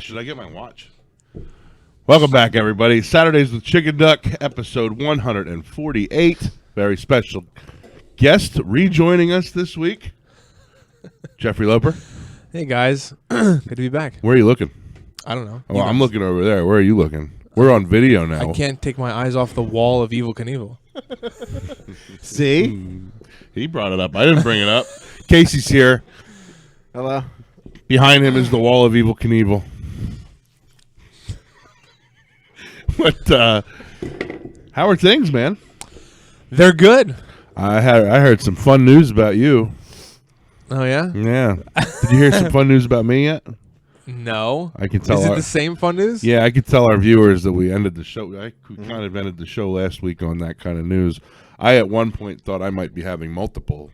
Should I get my watch? Welcome back, everybody. Saturdays with Chicken Duck, episode 148. Very special guest rejoining us this week, Jeffrey Loper. Hey, guys. Good to be back. Where are you looking? I don't know. Oh, I'm looking over there. Where are you looking? We're on video now. I can't take my eyes off the wall of Evel Knievel. See? He brought it up. I didn't bring it up. Casey's here. Hello. Behind him is the wall of Evel Knievel. But how are things, man? They're good. I heard some fun news about you. Oh, yeah? Yeah. Did you hear some fun news about me yet? No. I can tell. Is it the same fun news? Yeah, I could tell our viewers that we ended the show. I kind of ended the show last week on that kind of news. I at one point thought I might be having multiple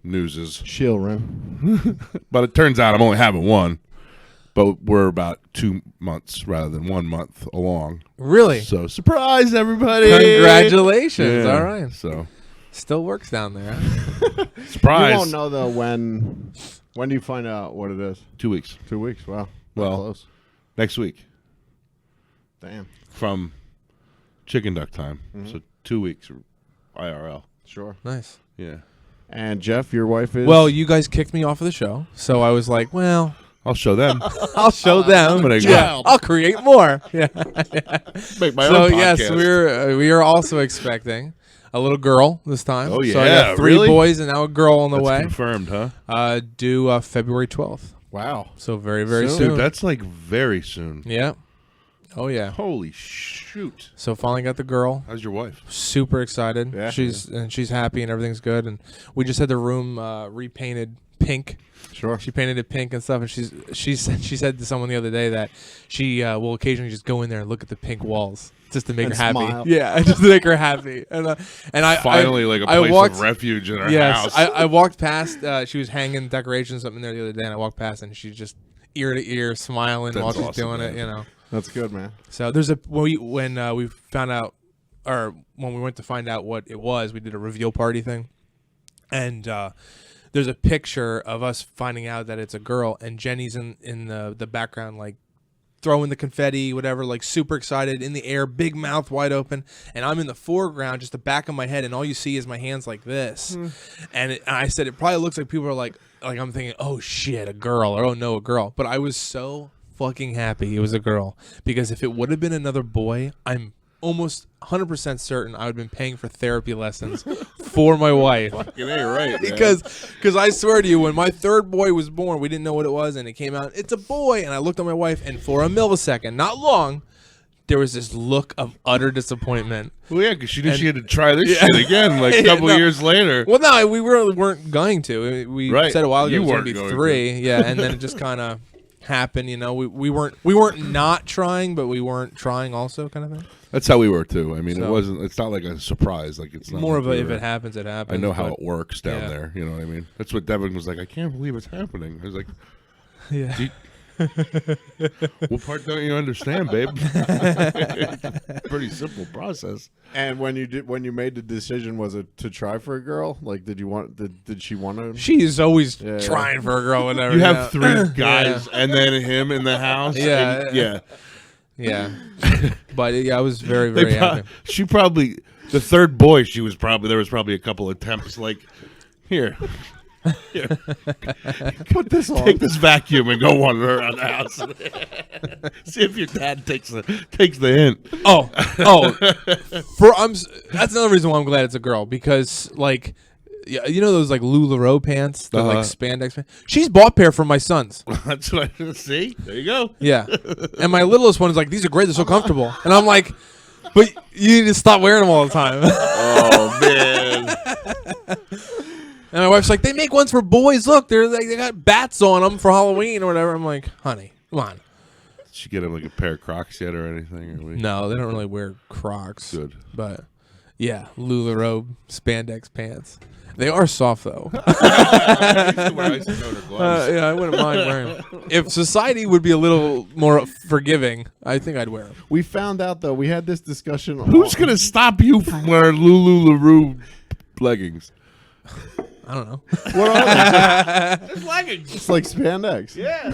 newses, Chill, Rim. but it turns out I'm only having one. But we're about 2 months rather than 1 month along. Really? So surprise, everybody! Congratulations. Yeah, All right. So Still works down there. Huh? surprise. You won't know, though, when do you find out what it is? 2 weeks. 2 weeks. Wow. Well, Close. next week Damn. from Chicken Duck time. So 2 weeks IRL. Sure. Nice. Yeah. And Jeff, your wife is? Well, you guys kicked me off of the show, so I was like, well, I'll show them. I'll show them. gonna go. Yeah, I'll create more. Yeah. Make my So own podcast. yes, we are also expecting a little girl this time. Oh, So I yeah, got 3 really? boys and now a girl on the That's way. confirmed, huh? Due February 12th. Wow. So very, very Soon. soon. Dude, that's like very soon. Yeah. Oh yeah. Holy shoot. So finally got the girl. How's your wife? Super excited. Yeah. She's happy and everything's good. And we just had the room repainted pink. Sure. She painted it pink and stuff. And she said to someone the other day that she will occasionally just go in there and look at the pink walls just to make And her happy. smile. Yeah, just to make her happy. And I Finally, like a I place walked- of refuge in her Yes, house. I walked past. She was hanging decorations something there the other day, and I walked past, and she's just ear to ear smiling while That's she's awesome, doing it. man. You know. That's good, man. So there's a when we found out, or when we went to find out what it was, we did a reveal party thing, and there's a picture of us finding out that it's a girl, and Jenny's in the background, like throwing the confetti, whatever, like super excited in the air, big mouth wide open, and I'm in the foreground, just the back of my head, and all you see is my hands like this. And I said it probably looks like people are like I'm thinking, oh shit, a girl, or oh no, a girl. But I was so fucking happy it was a girl, because if it would have been another boy, I'm almost 100% certain I would have been paying for therapy lessons for my wife. Fucking ain't right, man. Because I swear to you, when my third boy was born, we didn't know what it was, and it came out, it's a boy. And I looked at my wife, and for a millisecond, not long, there was this look of utter disappointment. Well, yeah, because she knew she had to try this shit again, like a couple No. years later. Well, no, we really weren't going to. We Right. said a while ago You it was going weren't to going be 3. Yeah, and then it just kind of happened. You know, we weren't not trying, but we weren't trying also, kind of thing. That's how we were too. I mean, So- it's not like a surprise. Like it's not More like of a we if were- it happens, it happens. I know how but- it works down yeah. there. You know what I mean? That's what Devin was like. I can't believe it's happening. I was like, Yeah. "Do you- what part don't you understand, babe? Pretty simple process. And when you made the decision, was it to try for a girl? Like, did she want to? She's always Yeah. trying for a girl, whatever. You have know. 3 guys and then him in the house. Yeah. and- yeah. Yeah. But yeah, I was very, very happy. She probably the third boy. There was probably a couple attempts. Like, here, Put this on. take this vacuum and go wander around the house. See if your dad takes the hint. That's another reason why I'm glad it's a girl, because like, yeah, you know those like LuLaRoe pants, the like spandex pants. She's bought a pair for my sons. That's what I see. There you go. Yeah, and my littlest one is like, these are great, they're so comfortable, and I'm like, but you need to stop wearing them all the time. Oh man. And my wife's like, they make ones for boys. Look, they got bats on them for Halloween or whatever. I'm like, honey, come on. Did she get him like a pair of Crocs yet or anything? Or No, they don't really wear Crocs. Good. But yeah, LuLaRoe spandex pants. They are soft though. Yeah, Yeah, I wouldn't mind wearing them. If society would be a little more forgiving, I think I'd wear them. We found out though. We had this discussion. Who's gonna stop you from wearing LuLaRoe leggings? I don't know. What are they? It's leggings. It's like spandex. Yeah.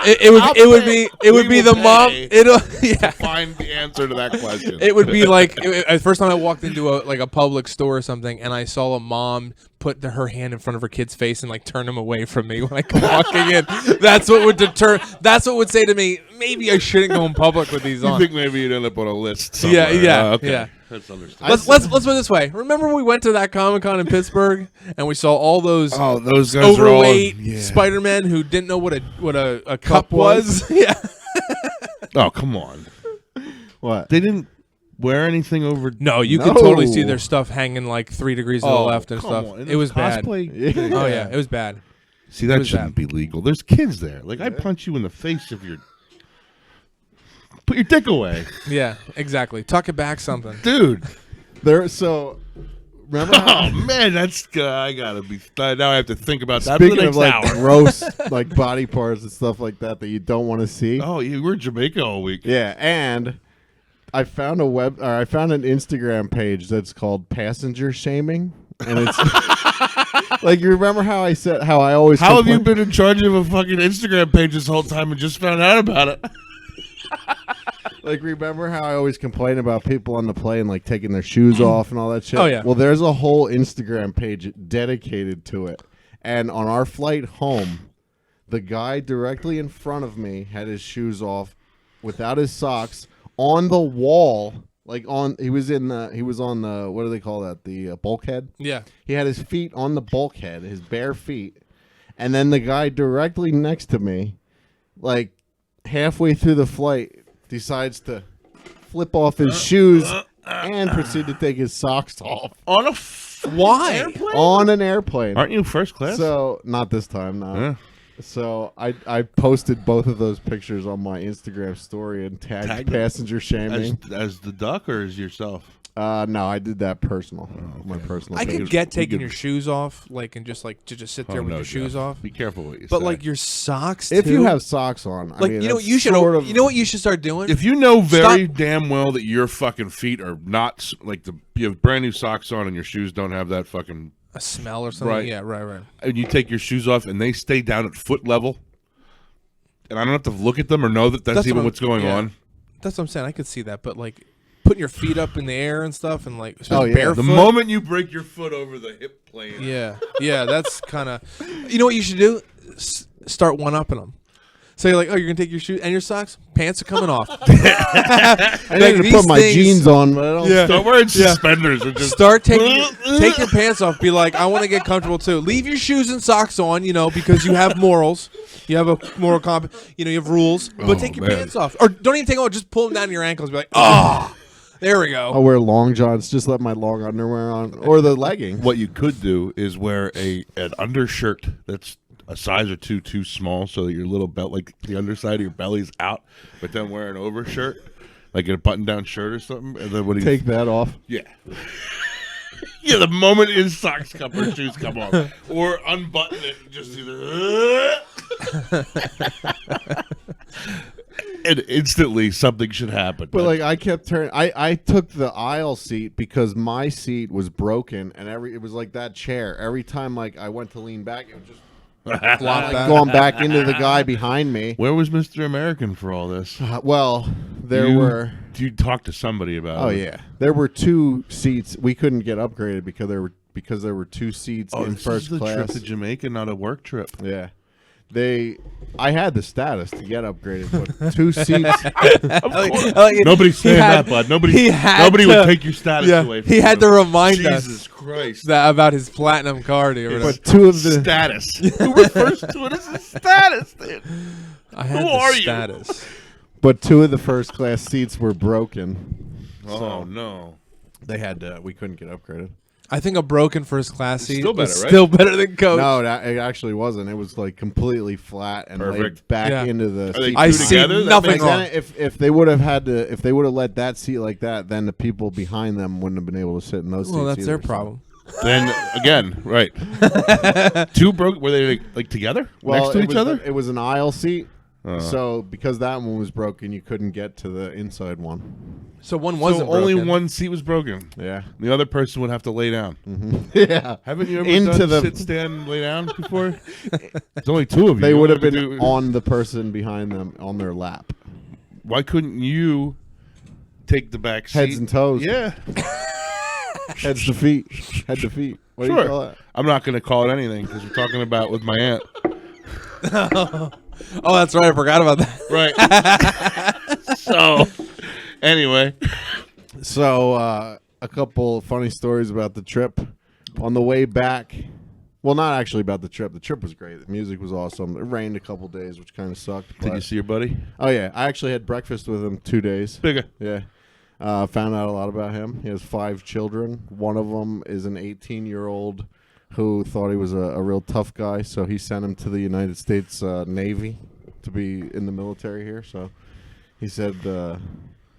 It would be the mom. It'll yeah. Find the answer to that question. It would be like the first time I walked into a public store or something, and I saw a mom put her hand in front of her kid's face and like turn him away from me when I come walking in. That's what would deter. That's what would say to me, maybe I shouldn't go in public with these You on. think maybe you'd end up on a list Yeah, somewhere. yeah, Okay. yeah. That's understandable. Let's put it this way. Remember when we went to that Comic-Con in Pittsburgh and we saw all those Oh, those guys are all overweight yeah. Spider-Men who didn't know what a cup was? was? Yeah. Oh, come on. What? They didn't wear anything over. No, you could No. totally see their stuff hanging like 3 degrees to the left and come stuff. on. It was bad. Cosplay. Yeah. Oh yeah, it was bad. See, that was shouldn't be legal. There's kids there. Like, I'd punch you in the face if you're. Put your dick away. Yeah, exactly. Tuck it back something. Dude. So remember how Oh, man, that's. I gotta be. Now I have to think about that for the speaking next of like hour. gross like body parts and stuff like that you don't want to see. Oh, you were in Jamaica all week. Yeah, and I found an Instagram page that's called Passenger Shaming, and it's like you remember how I said how I always How have you complain- been in charge of a fucking Instagram page this whole time and just found out about it? like remember how I always complain about people on the plane like taking their shoes off and all that shit? Oh, yeah. Well, there's a whole Instagram page dedicated to it, and on our flight home, the guy directly in front of me had his shoes off, without his socks, on the wall. Like he was on the what do they call that? The bulkhead. Yeah. He had his feet on the bulkhead, his bare feet, and then the guy directly next to me, like halfway through the flight, decides to flip off his shoes and proceed to take his socks off On a Why? airplane? on an airplane. Aren't you first class? So not this time, no. Yeah. So I posted both of those pictures on my Instagram story and tagged Tagged them? Passenger Shaming. As the duck or as yourself? No, I did that personal. My personal I page. could get you taking could- your shoes off, like, and just like to just sit there with no, your shoes Jeff. off. Be careful what you But say. like your socks, If too? you have socks on, like, I mean, you know what that's you should, sort of- you know what you should start doing. if you know very Stop- damn well that your fucking feet are not like you have brand new socks on and your shoes don't have that fucking, a smell or something. Right. Yeah, right. and you take your shoes off and they stay down at foot level, and I don't have to look at them or know that that's That's even what I'm- what's going yeah. on. That's what I'm saying. I could see that, but like putting your feet up in the air and stuff, and like especially yeah. barefoot. The moment you break your foot over the hip plane, Yeah, that's kind of. You know what you should do? Start one-upping them. So you're like, oh, you're gonna take your shoes and your socks, pants are coming off. I Like, need to these put my things- jeans on, but I don't. Yeah. start wearing suspenders or just Start taking take your pants off. Be like, I want to get comfortable too. Leave your shoes and socks on, because you have morals. You have a moral you have rules. But Oh, take your man. pants off, or don't even take them off. Just pull them down to your ankles. Be like, oh, there we go. I'll wear long johns, just let my long underwear on, or the leggings. What you could do is wear an undershirt that's a size or two too small, so that your little belt, like the underside of your belly's out, but then wear an overshirt, like a button-down shirt or something, and then when you Take that off. yeah. Yeah, the moment his socks come or shoes come off, or unbutton it, and just either, and instantly something should happen. But like I kept turning. I took the aisle seat because my seat was broken, and it was like that chair. Every time like I went to lean back, it would just Flop back. going back into the guy behind me. where was Mr. American for all this? Well, there were. You talked to somebody about Oh it. yeah, there were 2 seats. We couldn't get upgraded because there were 2 seats Oh, in this first is the class. trip to Jamaica, not a work trip. Yeah. I had the status to get upgraded, but 2 seats. Nobody's saying that, bud. Nobody would take your status away from he you. had to remind Jesus us Christ. that about his platinum card or whatever. But 2 of the Status. Who refers to it as a status, dude? I had who the are you? status. but 2 of the first class seats were broken. Oh, no. They had to. We couldn't get upgraded. I think a broken first class seat still was better, right? still better than coach. No, it actually wasn't. It was like completely flat and laid Perfect. back Yeah. into the. Are they seat. I two see together? That nothing makes- wrong. Then if they would have let that seat like that, then the people behind them wouldn't have been able to sit in those seats. Well, that's their either, so. problem. Then, again, right. 2 broke. Were they like together? Well, next to it each was other? It was an aisle seat, So because that one was broken, you couldn't get to the inside one. So one So wasn't only broken. one seat was broken. Yeah. The other person would have to lay down. Yeah. Haven't you ever Into done the- sit, stand, lay down before? There's only two of you. They You would have don't been do- on the person behind them on their lap. Why couldn't you take the back seat? Heads and toes. Yeah. Heads to feet. Head to feet. What do you call Sure. that? I'm not going to call it anything because we're talking about with my aunt. Oh, that's right. I forgot about that. Right. So, anyway. So, a couple of funny stories about the trip. On the way back, well, not actually about the trip. The trip was great. The music was awesome. It rained a couple days, which kind of sucked. Did you but- see your buddy? Oh, yeah. I actually had breakfast with him 2 days. Bigger. Yeah. Found out a lot about him. He has 5 children. One of them is an 18-year-old who thought he was a real tough guy, so he sent him to the United States Navy to be in the military here. So he said, "Oh,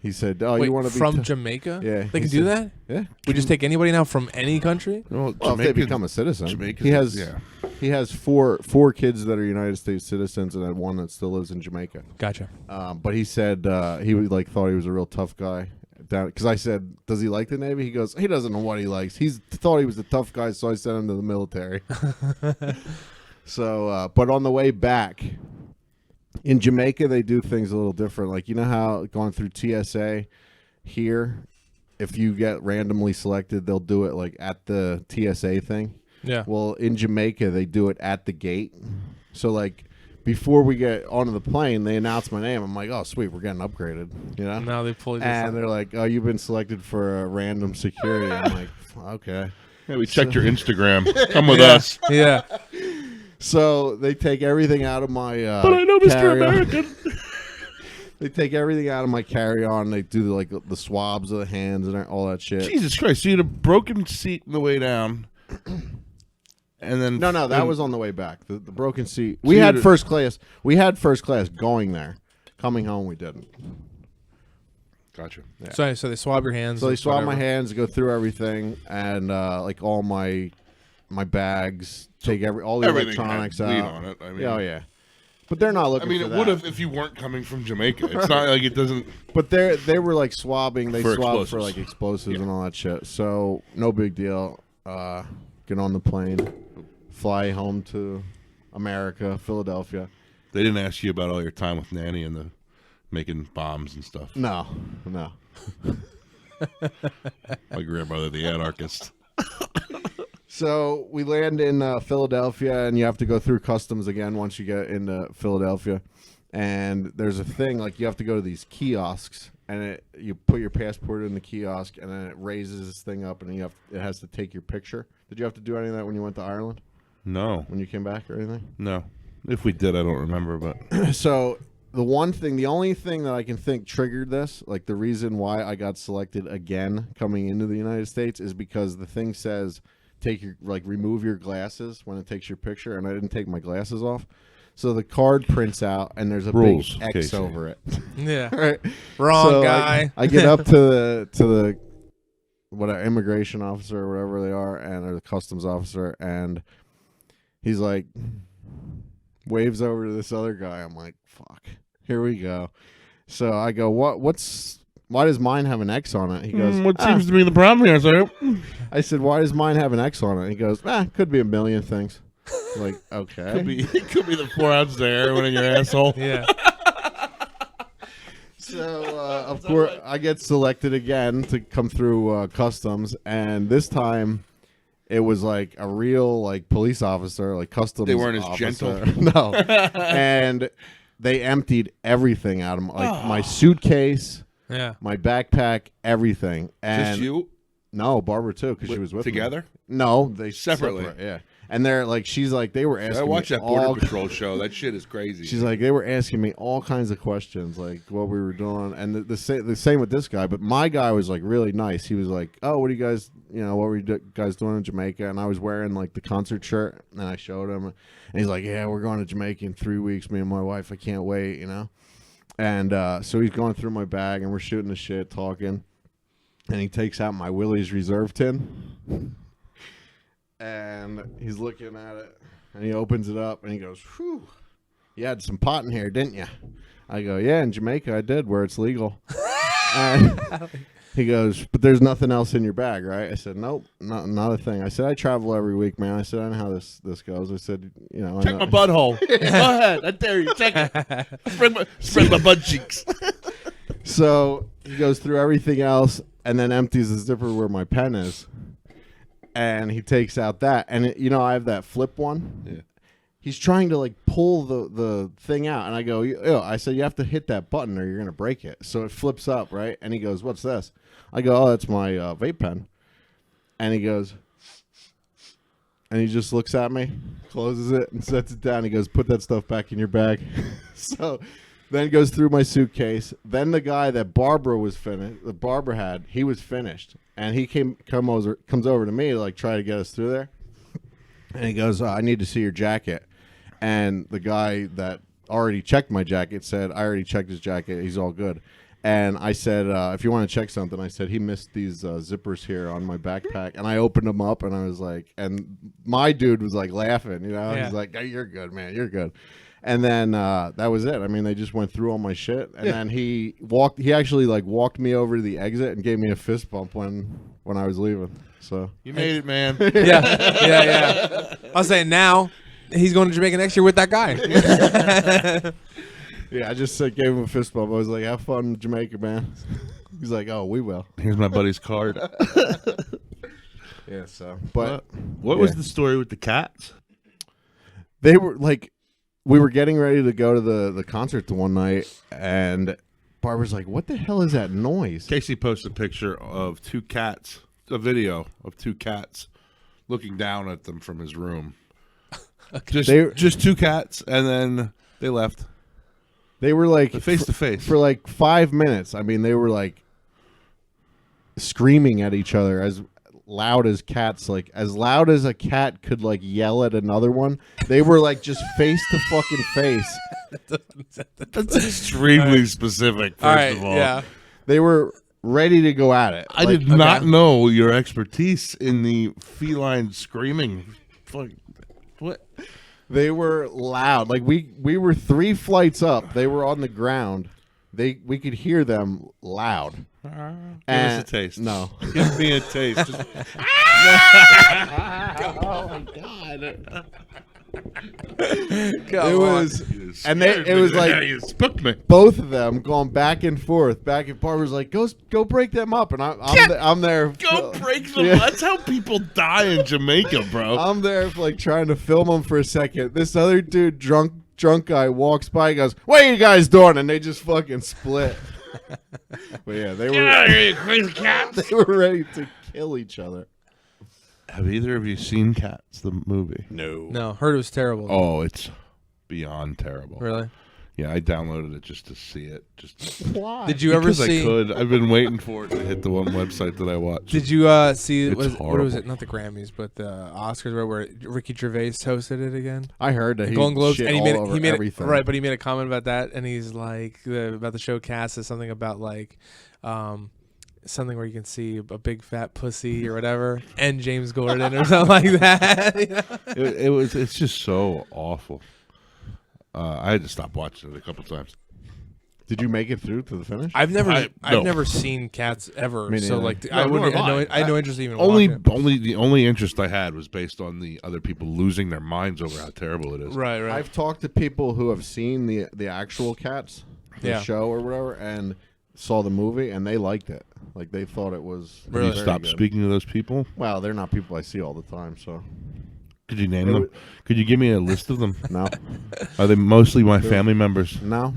Wait, you want to be from Jamaica? Yeah, They he can do said- that? Yeah. We just take anybody now from any country? Well, Well, if they become a citizen, Jamaica's- he has yeah. he has four kids that are United States citizens, and then one that still lives in Jamaica. Gotcha. But he said he thought he was a real tough guy. Because I said, does he like the Navy? He goes, he doesn't know what he likes. He thought he was a tough guy, so I sent him to the military. So, but on the way back, in Jamaica, they do things a little different. Like, you know how going through TSA here, if you get randomly selected, they'll do it like at the TSA thing. Yeah. Well, in Jamaica, they do it at the gate. So, like, before we get onto the plane, they announce my name. I'm like, oh, sweet, we're getting upgraded, you know? Now they pull you. And they're like, oh, you've been selected for a random security. I'm like, okay. Yeah, we checked your Instagram. Come with us. Yeah. So they take everything out of my But I know Mr. carry-on. American. They take everything out of my carry-on. They do like the swabs of the hands and all that shit. Jesus Christ. So you had a broken seat on the way down. And then No, that and- was on the way back. The broken seat. So We you had had- first class. We had first class going there. Coming home, we didn't. Gotcha. So they swab your hands. So they and swab my whatever. hands, go through everything, and like all my bags, take all the Everything electronics had bleed out. on it. I mean, Oh yeah, but they're not I looking. mean, for it that. would have if you weren't coming from Jamaica. It's not like it doesn't. But they were like swabbing. They For swabbed explosives. for like explosives and all that shit. So no big deal. Get on the plane, fly home to America, Philadelphia. They didn't ask you about all your time with Nanny and the making bombs and stuff. No. My grandmother, the anarchist. So we land in Philadelphia, and you have to go through customs again once you get into Philadelphia. And there's a thing like you have to go to these kiosks, and you put your passport in the kiosk, and then it raises this thing up, and it has to take your picture. Did you have to do any of that when you went to Ireland? No, When you came back or anything? no. If we did, I don't remember. But So the only thing that I can think triggered this, like the reason why I got selected again coming into the United States, is because the thing says remove your glasses when it takes your picture, and I didn't take my glasses off. So the card prints out, and there's a Rules, big X Casey. over it. Yeah. Right? Wrong So guy. I get up to the immigration officer or whatever they are, or the customs officer, and he's like waves over to this other guy. I'm like, fuck, here we go. So I go, why does mine have an X on it? He goes, what seems to be the problem here, sir? I said, why does mine have an X on it? He goes, could be a million things. I'm like, okay. It could be the 4 ounces of heroin in your asshole. Yeah. So, of course, I get selected again to come through customs, and this time it was like a real police officer, like customs. They weren't as officer. gentle? No, and they emptied everything out of my suitcase, Yeah. my backpack, everything. And Just you No, Barbara too, because she was with me. together. No, they Separately. separate, yeah. And they're like, she's like, they were asking. I watched me that Border all Patrol show. That shit is crazy. She's like, they were asking me all kinds of questions, like what we were doing, and the same with this guy. But my guy was like really nice. He was like, "Oh, what are you guys, what were you guys doing in Jamaica?" And I was wearing like the concert shirt, and I showed him, and he's like, "Yeah, we're going to Jamaica in 3 weeks. Me and my wife. I can't wait, And so he's going through my bag, and we're shooting the shit, talking, and he takes out my Willie's Reserve tin. And he's looking at it, and he opens it up, and he goes, "Whew, you had some pot in here, didn't you? I go, yeah, in Jamaica I did, where it's legal. And he goes, but there's nothing else in your bag, right? I said, nope, not a thing. I said, I travel every week, man. I said, I know how this goes. I said, you know. Check my butthole. Go ahead. I dare you. Check it. Spread my butt cheeks. So he goes through everything else and then empties the zipper where my pen is. And he takes out that. And, I have that flip one. Yeah. He's trying to, like, pull the thing out. And I go, I said, you have to hit that button or you're going to break it. So it flips up, right? And he goes, what's this? I go, oh, that's my vape pen. And he goes, and he just looks at me, closes it, and sets it down. He goes, put that stuff back in your bag. So then goes through my suitcase. Then the guy that Barbara had, he was finished. And he comes over to me to, like, try to get us through there. And he goes, I need to see your jacket. And the guy that already checked my jacket said, I already checked his jacket. He's all good. And I said, if you want to check something, I said, he missed these zippers here on my backpack. And I opened them up, and I was like, and my dude was, like, laughing, Yeah. He's like, hey, you're good, man. You're good. And then that was it. I mean, they just went through all my shit. And then he actually, like, walked me over to the exit and gave me a fist bump when I was leaving. So You made it, man. Yeah. I was saying now he's going to Jamaica next year with that guy. yeah, I just gave him a fist bump. I was like, have fun in Jamaica, man. He's like, oh, we will. Here's my buddy's card. Yeah, so. But What was the story with the cats? they were like, we were getting ready to go to the concert the one night, and Barbara's like, what the hell is that noise? Casey posted a picture of two cats, a video of two cats looking down at them from his room. Just two cats, and then they left. They were like Face to face. for like 5 minutes. I mean, they were like screaming at each other as loud as cats, like as loud as a cat could like yell at another one. They were like just face to fucking face. That's extremely specific, first of all. Yeah. They were ready to go at it. I did not know your expertise in the feline screaming. Fuck. What? They were loud. Like we were 3 flights up. They were on the ground. We could hear them loud. Give us a taste. No. Give me a taste. Oh my god. Come It was and it was like you spooked me. both of them going back and forth. Back and Barbara's like, go break them up, and I'm there. Go break them. Yeah. That's how people die in Jamaica, bro. I'm there like trying to film them for a second. This other dude, drunk guy, walks by. He goes, "What are you guys doing?" And they just fucking split. But yeah, they Get out of here, you crazy cats. they were ready to kill each other. Have either of you seen Cats, the movie? No, heard it was terrible. Oh, it's beyond terrible. Really? Yeah, I downloaded it just to see it. Just Why? Did you ever because I see? could. I've been waiting for it to hit the one website that I watched. Did you see? It's What was horrible. it? Not the Grammys, but the Oscars, where Ricky Gervais hosted it again. I heard that he Golden Globes, shit and he all made over everything. right, but he made a comment about that, and he's like about the show cast is something about like something where you can see a big fat pussy or whatever, and James Gordon or something like that. You know? It's just so awful. I had to stop watching it a couple times. Did you make it through to the finish? I've no. never seen Cats ever, Me so neither. like No, nor have I had no interest in even Only watching it. the only interest I had was based on the other people losing their minds over how terrible it is. Right. I've talked to people who have seen the actual Cats, the Yeah. show or whatever, and saw the movie, and they liked it. Like they thought it was Can you very stop good. speaking to those people? Well, they're not people I see all the time, so Could you name It them? would- Could you give me a list of them? no, Are they mostly my family members? no,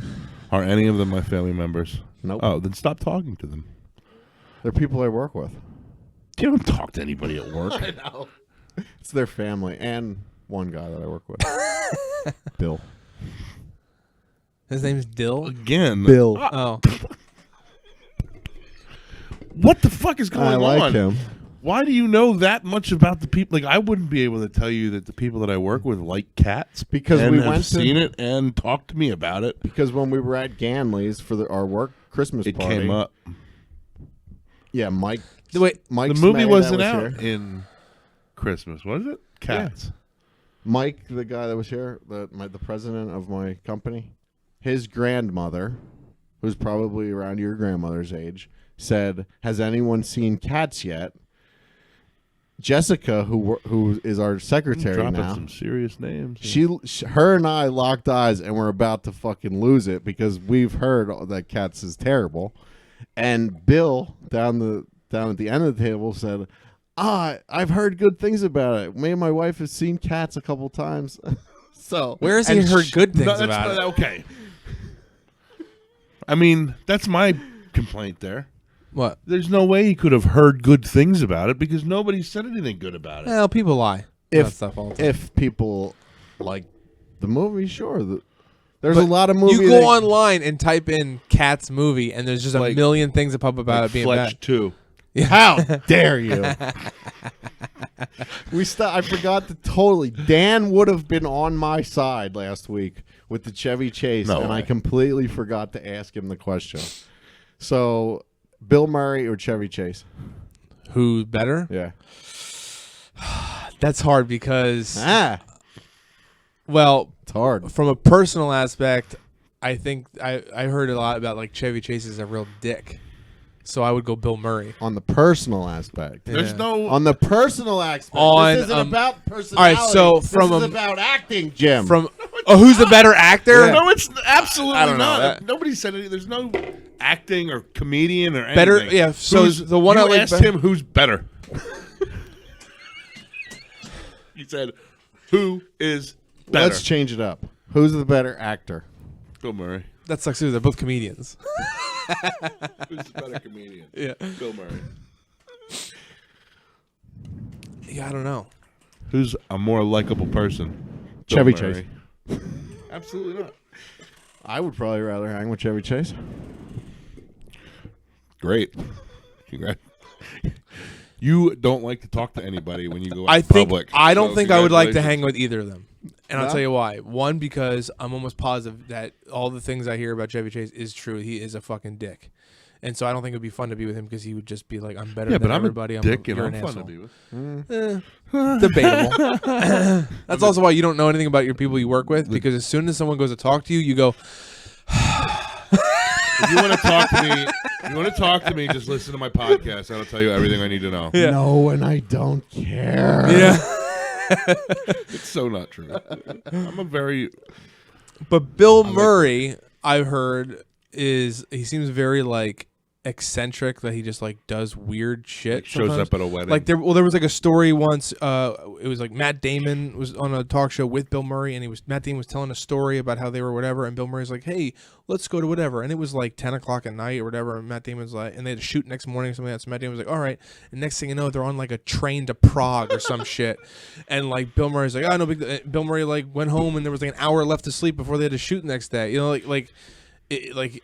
Are any of them my family members? nope. Oh, then stop talking to them. They're people I work with. You don't talk to anybody at work. It's their family and one guy that I work with, Bill. His name's Dill. Again. Bill. Oh, What the fuck is going I like on? him Why do you know that much about the people? Like, I wouldn't be able to tell you that the people that I work with like cats because and we have went seen to it and talked to me about it. because when we were at Ganley's for our work Christmas It party, came up. Yeah, Mike. wait. Mike The movie Smay that wasn't was out here. in Christmas, was it? Cats. Mike, the guy that was here, the president of my company, his grandmother, who's probably around your grandmother's age, said, "Has anyone seen Cats yet?" Jessica, who is our secretary Dropping now, some serious names. her and I locked eyes and we're about to fucking lose it because we've heard that Cats is terrible. And Bill down at the end of the table said, I've heard good things about it. Me and my wife have seen Cats a couple times. So Where has he heard good things No, about it? okay. I mean, that's my complaint there. What? There's no way he could have heard good things about it because nobody said anything good about it. Well, people lie. If- About stuff all the time. if people like the movie, sure. There's a lot of movies. You go online and type in Cats movie, and there's just a Like- million things that pop up about Like it being Fletch bad. 2. How dare you? I forgot to totally. Dan would have been on my side last week with the Chevy Chase, No and I way. completely forgot to ask him the question. So, Bill Murray or Chevy Chase? Who better? Yeah. That's hard because, It's hard. from a personal aspect, I think I heard a lot about like Chevy Chase is a real dick, so I would go Bill Murray. On the personal aspect. There's Yeah. no. On the personal aspect. On, this isn't about all personality. right, so this from is a- about acting, Jim. From who's the better actor? Yeah. No, it's absolutely I don't know. not. That- Nobody said anything. There's no acting or comedian or anything. Better- yeah, so the one you I like asked be- him who's better. He said, "Who is better?" Let's change it up. Who's the better actor? Bill Murray. That sucks too. They're both comedians. Who's the better comedian? Yeah. Bill Murray. Yeah, I don't know. Who's a more likable person? Bill Chevy Murray. Absolutely not. I would probably rather hang with Chevy Chase. Great. Congrats. You don't like to talk to anybody when you go out I in think public. I don't so think I would like to congratulations. hang with either of them, and I'll No? tell you why. One, because I'm almost positive that all the things I hear about Chevy Chase is true. He is a fucking dick, and so I don't think it would be fun to be with him because he would just be like, "I'm better Yeah, than but I'm everybody." a dick and you're I'm an fun asshole." to be with. Debatable. That's also why you don't know anything about your people you work with, because as soon as someone goes to talk to you, you go, If you want to talk to me, just listen to my podcast. I'll tell you everything I need to know. Yeah. No, and I don't care. "Yeah." It's so not true. I'm a very But Bill Murray, I've heard, he seems very like eccentric, that he just like does weird shit. shows sometimes. up at a wedding. Like there was like a story once. It was like Matt Damon was on a talk show with Bill Murray, and Matt Damon was telling a story about how they were whatever, and Bill Murray's like, "Hey, let's go to whatever," and it was like 10:00 at night or whatever. And Matt Damon's like, and they had to shoot next morning or something like that. So Matt Damon was like, "All right," and next thing you know, they're on like a train to Prague or some shit, and like Bill Murray's like, "Oh no," Bill Murray like went home and there was like an hour left to sleep before they had to shoot the next day. You know, like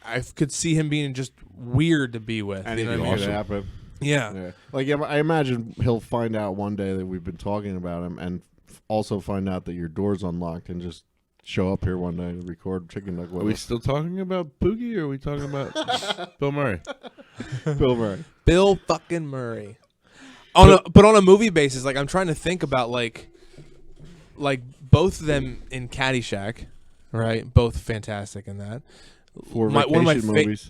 I could see him being just weird to be with. You know Anything what I mean? could happen. Yeah. Yeah. Like I imagine he'll find out one day that we've been talking about him, and also find out that your door's unlocked, and just show up here one day to record Chicken Duck Are with we us. still talking about Poogie, or are we talking about Bill Murray? Bill Murray. Bill fucking Murray. But on a movie basis, like I'm trying to think about like both of them in Caddyshack, right? Both fantastic in that. For One vacation movies.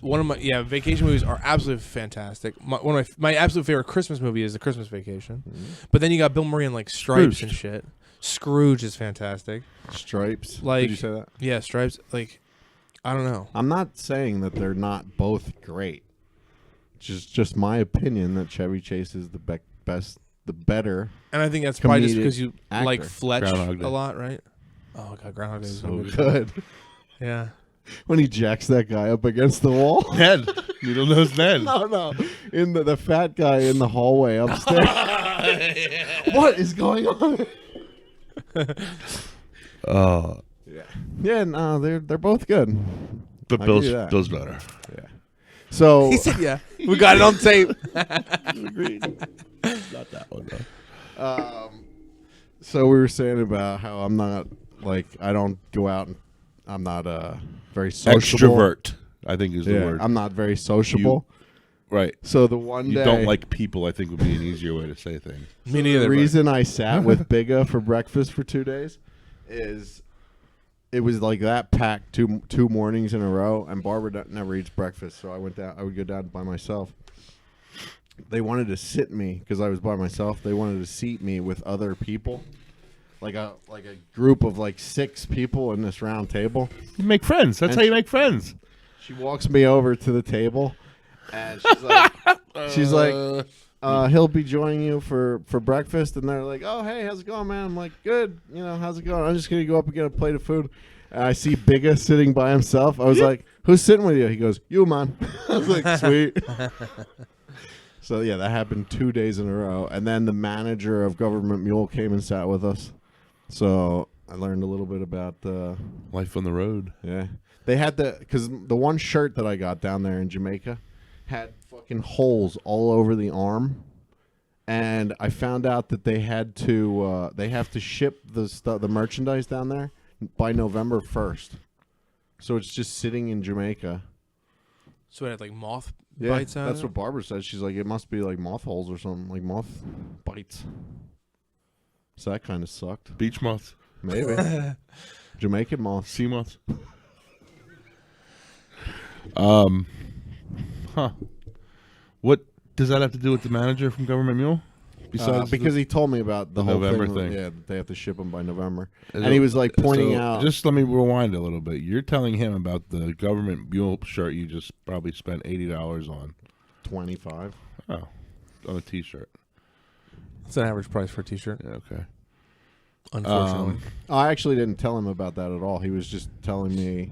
Vacation movies are absolutely fantastic. One of my absolute favorite Christmas movie is The Christmas Vacation. But then you got Bill Murray in like Stripes and shit. Scrooge is fantastic. Stripes. Like- Did you say that? Yeah, Stripes. Like, I don't know. I'm not saying that they're not both great. It's just my opinion that Chevy Chase is the best, the better. And I think that's probably just Comedic because you like actor. Fletch Groundhog Day. a lot, right? Oh god, Groundhog Day is so So good. Good. Yeah. When he jacks that guy up against the wall. Ned. Needle Nose Ned. No. In the fat guy in the hallway upstairs. What is going on? Yeah, no, they're both good. But I'll give you Bill's that. better. So He said, "Yeah, we got it on tape." Not that one though. So we were saying about how I'm not like I don't go out and I'm not very sociable. Extrovert, I think is the Yeah, word. I'm not very sociable. Right. So the one You day, don't like people, I think would be an easier way to say things. Me neither. the but- reason I sat with Bigga for breakfast for 2 days is it was like that packed two mornings in a row, and Barbara never eats breakfast, so I went down. I would go down by myself. They wanted to sit me because I was by myself. They wanted to seat me with other people, like a group of like 6 people in this round table. You make friends. That's And how you make friends. She walks me over to the table, and she's like, he'll be joining you for breakfast. And they're like, oh, hey, how's it going, man? I'm like, good. You know, how's it going? I'm just going to go up and get a plate of food. And I see Bigga sitting by himself. I was like, who's sitting with you? He goes, you, man. I was like, sweet. So, yeah, that happened 2 days in a row. And then the manager of Government Mule came and sat with us. So I learned a little bit about Life on the road. yeah. They had because the one shirt that I got down there in Jamaica had fucking holes all over the arm, and I found out that they have to ship the merchandise down there by November 1st. So it's just sitting in Jamaica. So it had like moth Yeah, bites out that's of what Barbara said. She's like, it must be like moth holes or something, like moth bites. So that kind of sucked. Beach moths. Maybe. Jamaican moths. Sea moths. Huh. What does that have to do with the manager from Government Mule? Besides Because he told me about the whole November thing. Yeah, that they have to ship them by November. Is And he was like pointing so out. Just let me rewind a little bit. You're telling him about the Government Mule shirt you just probably spent $80 on. 25. Oh, on a T-shirt. It's an average price for a T-shirt, Yeah, okay. unfortunately. I actually didn't tell him about that at all. He was just telling me He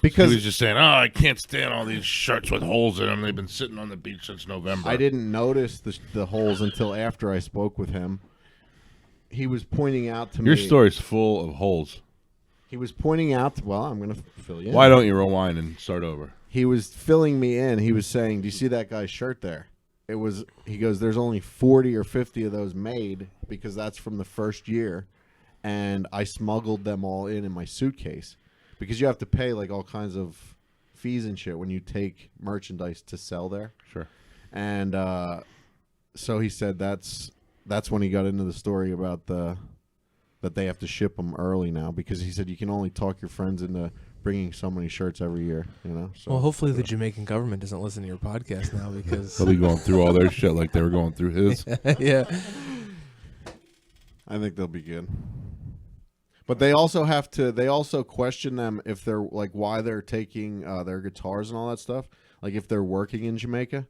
because was just saying, "Oh, I can't stand all these shirts with holes in them. They've been sitting on the beach since November." I didn't notice the holes until after I spoke with him. He was pointing out to Your me. story's full of holes. He was pointing out. Well, I'm going to fill you in. Why don't you rewind and start over? He was filling me in. He was saying, "Do you see that guy's shirt there?" It was. He goes, "There's only 40 or 50 of those made because that's from the first year, and I smuggled them all in my suitcase because you have to pay like all kinds of fees and shit when you take merchandise to sell there." Sure. And so he said that's when he got into the story about that they have to ship them early now because he said you can only talk your friends into bringing so many shirts every year, you know. So Well, hopefully the Jamaican government doesn't listen to your podcast now because They'll be going through all their shit like they were going through his. yeah. I think they'll be good. But they also have to. They also question them if they're like why they're taking their guitars and all that stuff. Like if they're working in Jamaica,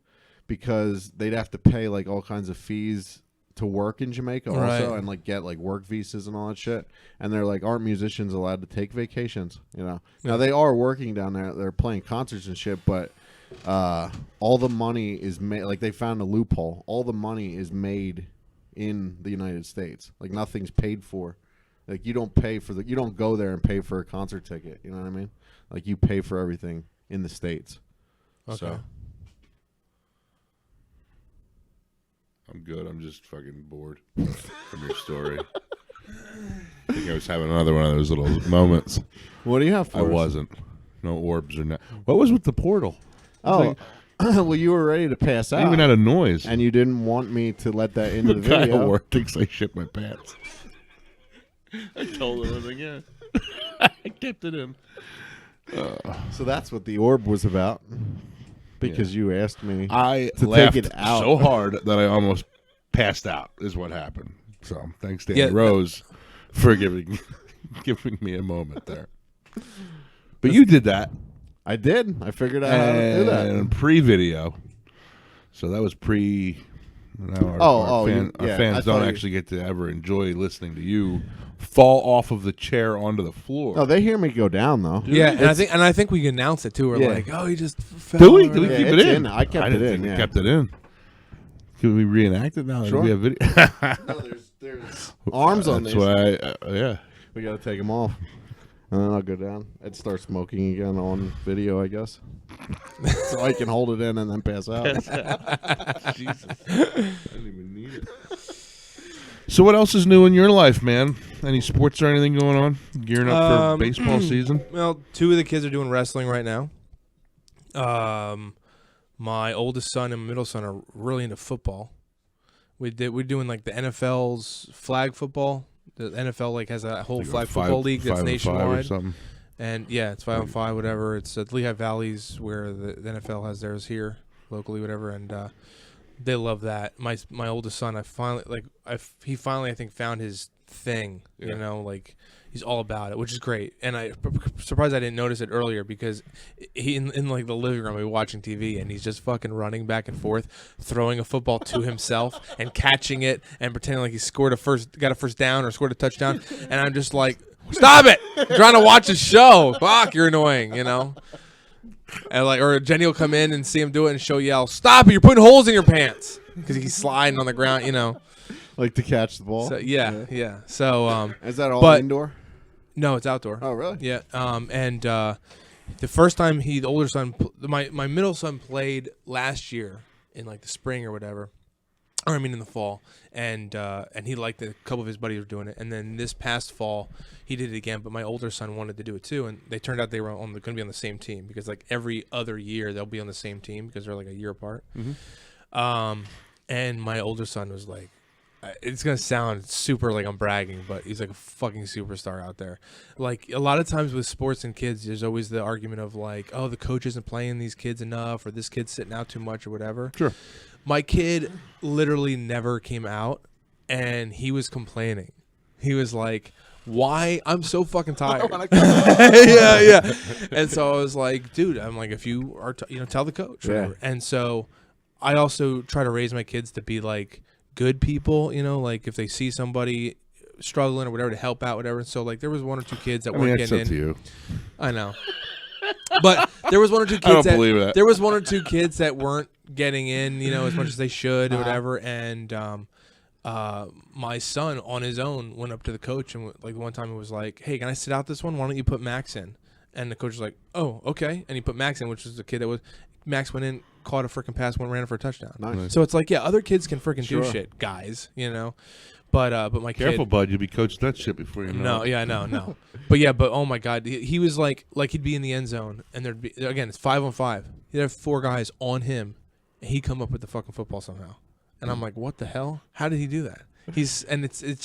because they'd have to pay like all kinds of fees to work in Jamaica also, Right. and like get like work visas and all that shit. And they're like, aren't musicians allowed to take vacations? You know. Now they are working down there. They're playing concerts and shit, but all the money is made. Like they found a loophole. All the money is made in the United States. Like nothing's paid for. Like you don't pay for you don't go there and pay for a concert ticket. You know what I mean? Like you pay for everything in the States. Okay. So I'm good. I'm just fucking bored from your story. I think I was having another one of those little moments. what do you have for I us? wasn't. No orbs or not. What was with the portal? Oh, well, you were ready to pass I out, even had a noise. and you didn't want me to let that into the the guy at video. work thinks I shit my pants. I told him, I was like, yeah. I kept it in. So that's what the orb was about. Because you asked me. I To laughed take it out. so hard that I almost passed out is what happened. So thanks, Danny Yeah, Rose, for giving me a moment there. But you did that. I did. I figured out how to do that. And pre-video. So that was pre. Now our, Oh, our yeah, I fans thought don't you- actually get to ever enjoy listening to you fall off of the chair onto the floor. No, they hear me go down though. Yeah, and I think we can announce it too. We're Yeah. like, oh, he just fell. Do we? or- Do we Yeah, keep it it's in? in. I kept it didn't in, think we yeah. kept it in. Can we reenact it now? Sure. We have video. No, there's arms on That's these. why. Yeah. We got to take them off. And then I'll go down. I'd start smoking again on video, I guess. So I can hold it in and then pass out. Jesus. I didn't even need it. So what else is new in your life, man? Any sports or anything going on? Gearing up for baseball season? Well, 2 of the kids are doing wrestling right now. My oldest son and middle son are really into football. We're doing like the NFL's flag football. The NFL like has a whole Like flag a football league that's 5-on-5 or nationwide. something. And yeah, it's 5-on-5, whatever. It's at Lehigh Valley's where the NFL has theirs here locally, whatever. And they love that. My oldest son, he finally I think found his thing. Yeah. You know, like he's all about it, which is great. And I'm surprised I didn't notice it earlier because he in like the living room, we were watching TV, and he's just fucking running back and forth, throwing a football to himself and catching it and pretending like he got a first down or scored a touchdown. And I'm just like, stop it! I'm trying to watch a show. Fuck, you're annoying, you know. And like, or Jenny will come in and see him do it, and she'll yell, "Stop it! You're putting holes in your pants," because he's sliding on the ground, you know. Like to catch the ball. So yeah. So Is that all but- indoor? no, it's outdoor. Oh, really? Yeah. And the first time the older son, my middle son played last year in like the spring or whatever, or I mean in the fall, and he liked it. A couple of his buddies were doing it, and then this past fall he did it again. But my older son wanted to do it too, and they turned out they were going to be on the same team because like every other year they'll be on the same team because they're like a year apart. And my older son was like, it's gonna sound super like I'm bragging, but he's like a fucking superstar out there. Like a lot of times with sports and kids, there's always the argument of like, oh, the coach isn't playing these kids enough, or this kid's sitting out too much, or whatever. Sure. My kid literally never came out, and he was complaining. He was like, "Why? I'm so fucking tired." yeah. And so I was like, "Dude, I'm like, if you are, tell the coach." Yeah. Whatever. And so I also try to raise my kids to be like good people, like if they see somebody struggling or whatever, to help out, whatever. So like there was one or two kids that I mean, weren't that's getting up to in. you. I know. But there was one or two kids I don't believe that. There was one or two kids that weren't getting in, as much as they should or whatever. And my son on his own went up to the coach and like one time it was like, "Hey, can I sit out this one? Why don't you put Max in?" And the coach was like, "Oh, okay." And he put Max in, which was the kid Max went in, caught a freaking pass, ran it for a touchdown. Nice. So it's like, yeah, other kids can freaking Sure. do shit, guys, But my Careful, kid, bud. You'll be coached that shit before you know. no. But oh my God, he was like he'd be in the end zone, and there'd be, again, it's 5-on-5. He'd have 4 guys on him, and he'd come up with the fucking football somehow. And I'm like, what the hell? How did he do that? It's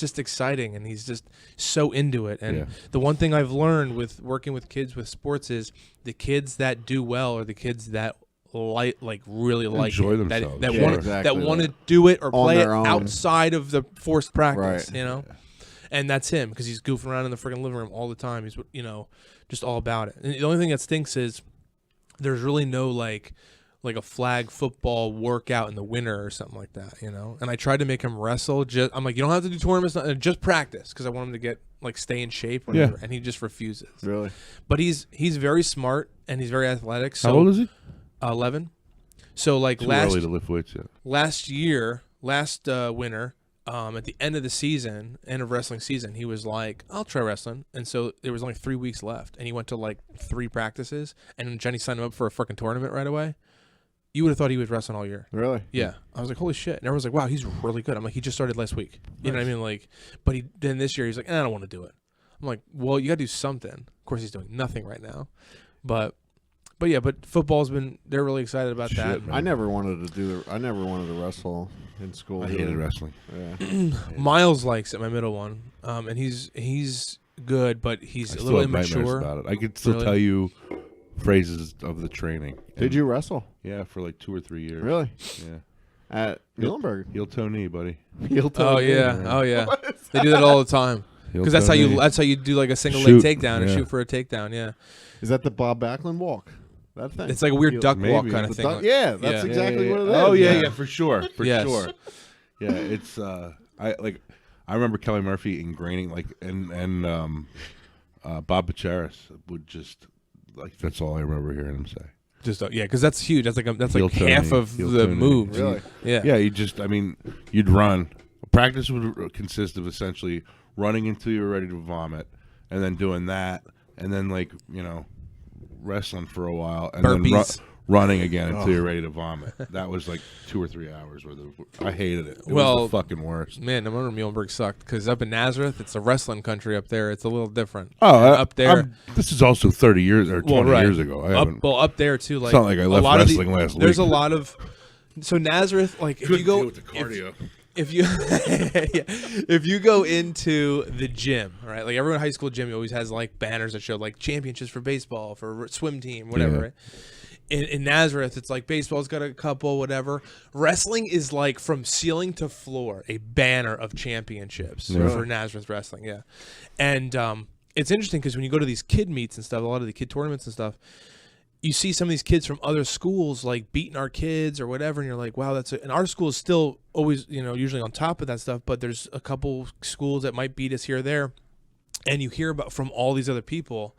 just exciting, and he's just so into it. And Yeah. the one thing I've learned with working with kids with sports is the kids that do well are the kids that really like Enjoy it, themselves. that Yeah, want exactly want to that. do it or On play it their own. outside of the forced practice, Right. And that's him because he's goofing around in the freaking living room all the time. He's just all about it. And the only thing that stinks is there's really no like a flag football workout in the winter or something like that, And I tried to make him wrestle. I'm like, you don't have to do tournaments, just practice, because I want him to get stay in shape, whatever. Yeah. And he just refuses. Really? But he's very smart and he's very athletic. So How old is he? 11. So like Too last early to lift weights yet. last winter, at the end of the season, end of wrestling season, he was like, I'll try wrestling. And so there was only 3 weeks left, and he went to like 3 practices, and Jenny signed him up for a freaking tournament right away. You would have thought he was wrestling all year. Really? Yeah. I was like, holy shit. And everyone's like, wow, he's really good. I'm like, he just started last week. You know what I mean? Like, but then this year he's like, I don't want to do it. I'm like, well, you got to do something. Of course, he's doing nothing right now. But football's they're really excited about Shit, that. man. I never wanted to wrestle in school. I hated wrestling. Yeah. Miles likes it, my middle one. And he's good, but he's I a still little have nightmares immature. about it. I could still Really? tell you phrases of the training. Did you wrestle? Yeah, for like 2 or 3 years. Really? Yeah. At Muhlenberg? Heel toe knee, buddy. Oh yeah. They do that all the time. Heel Because that's toe how knee. you do like a single Shoot, leg takedown and yeah. shoot for a takedown, yeah. Is that the Bob Backlund walk? That thing? It's like a weird duck walk maybe. kind The of thing. duck- yeah, that's Yeah. exactly what it is. Oh yeah, for sure, Yes. sure. Yeah, it's I remember Kelly Murphy ingraining Bob Pacharis would just that's all I remember hearing him say. Just because that's huge. That's Heel like toe half knee, of heel the toe knee. moves. Really? Yeah. Yeah, you'd run. Practice would consist of essentially running until you were ready to vomit, and then doing that, and then wrestling for a while, and then Burpees. running again until you're ready to vomit. That was like 2 or 3 hours worth of. I hated it. It Well, was the fucking worst. Man, no wonder Muhlenberg sucked because up in Nazareth, it's a wrestling country up there. It's a little different. Oh, And up there. this is also 30 years or 20 right. years ago. I haven't. Up there too. Like It's not like I left a lot of wrestling last week. There's a lot of. So Nazareth, like if Couldn't you go, deal with the cardio. if you if you go into the gym, right? Like everyone in high school gym always has like banners that show like championships for baseball, for swim team, whatever. Yeah. Right? In Nazareth, it's like baseball's got a couple, whatever. Wrestling is like from ceiling to floor, a banner of championships for Nazareth wrestling. Yeah, and it's interesting because when you go to these kid meets and stuff, a lot of the kid tournaments and stuff, you see some of these kids from other schools like beating our kids or whatever, and you're like, wow, that's and our school is still always, usually on top of that stuff, but there's a couple schools that might beat us here or there, and you hear about from all these other people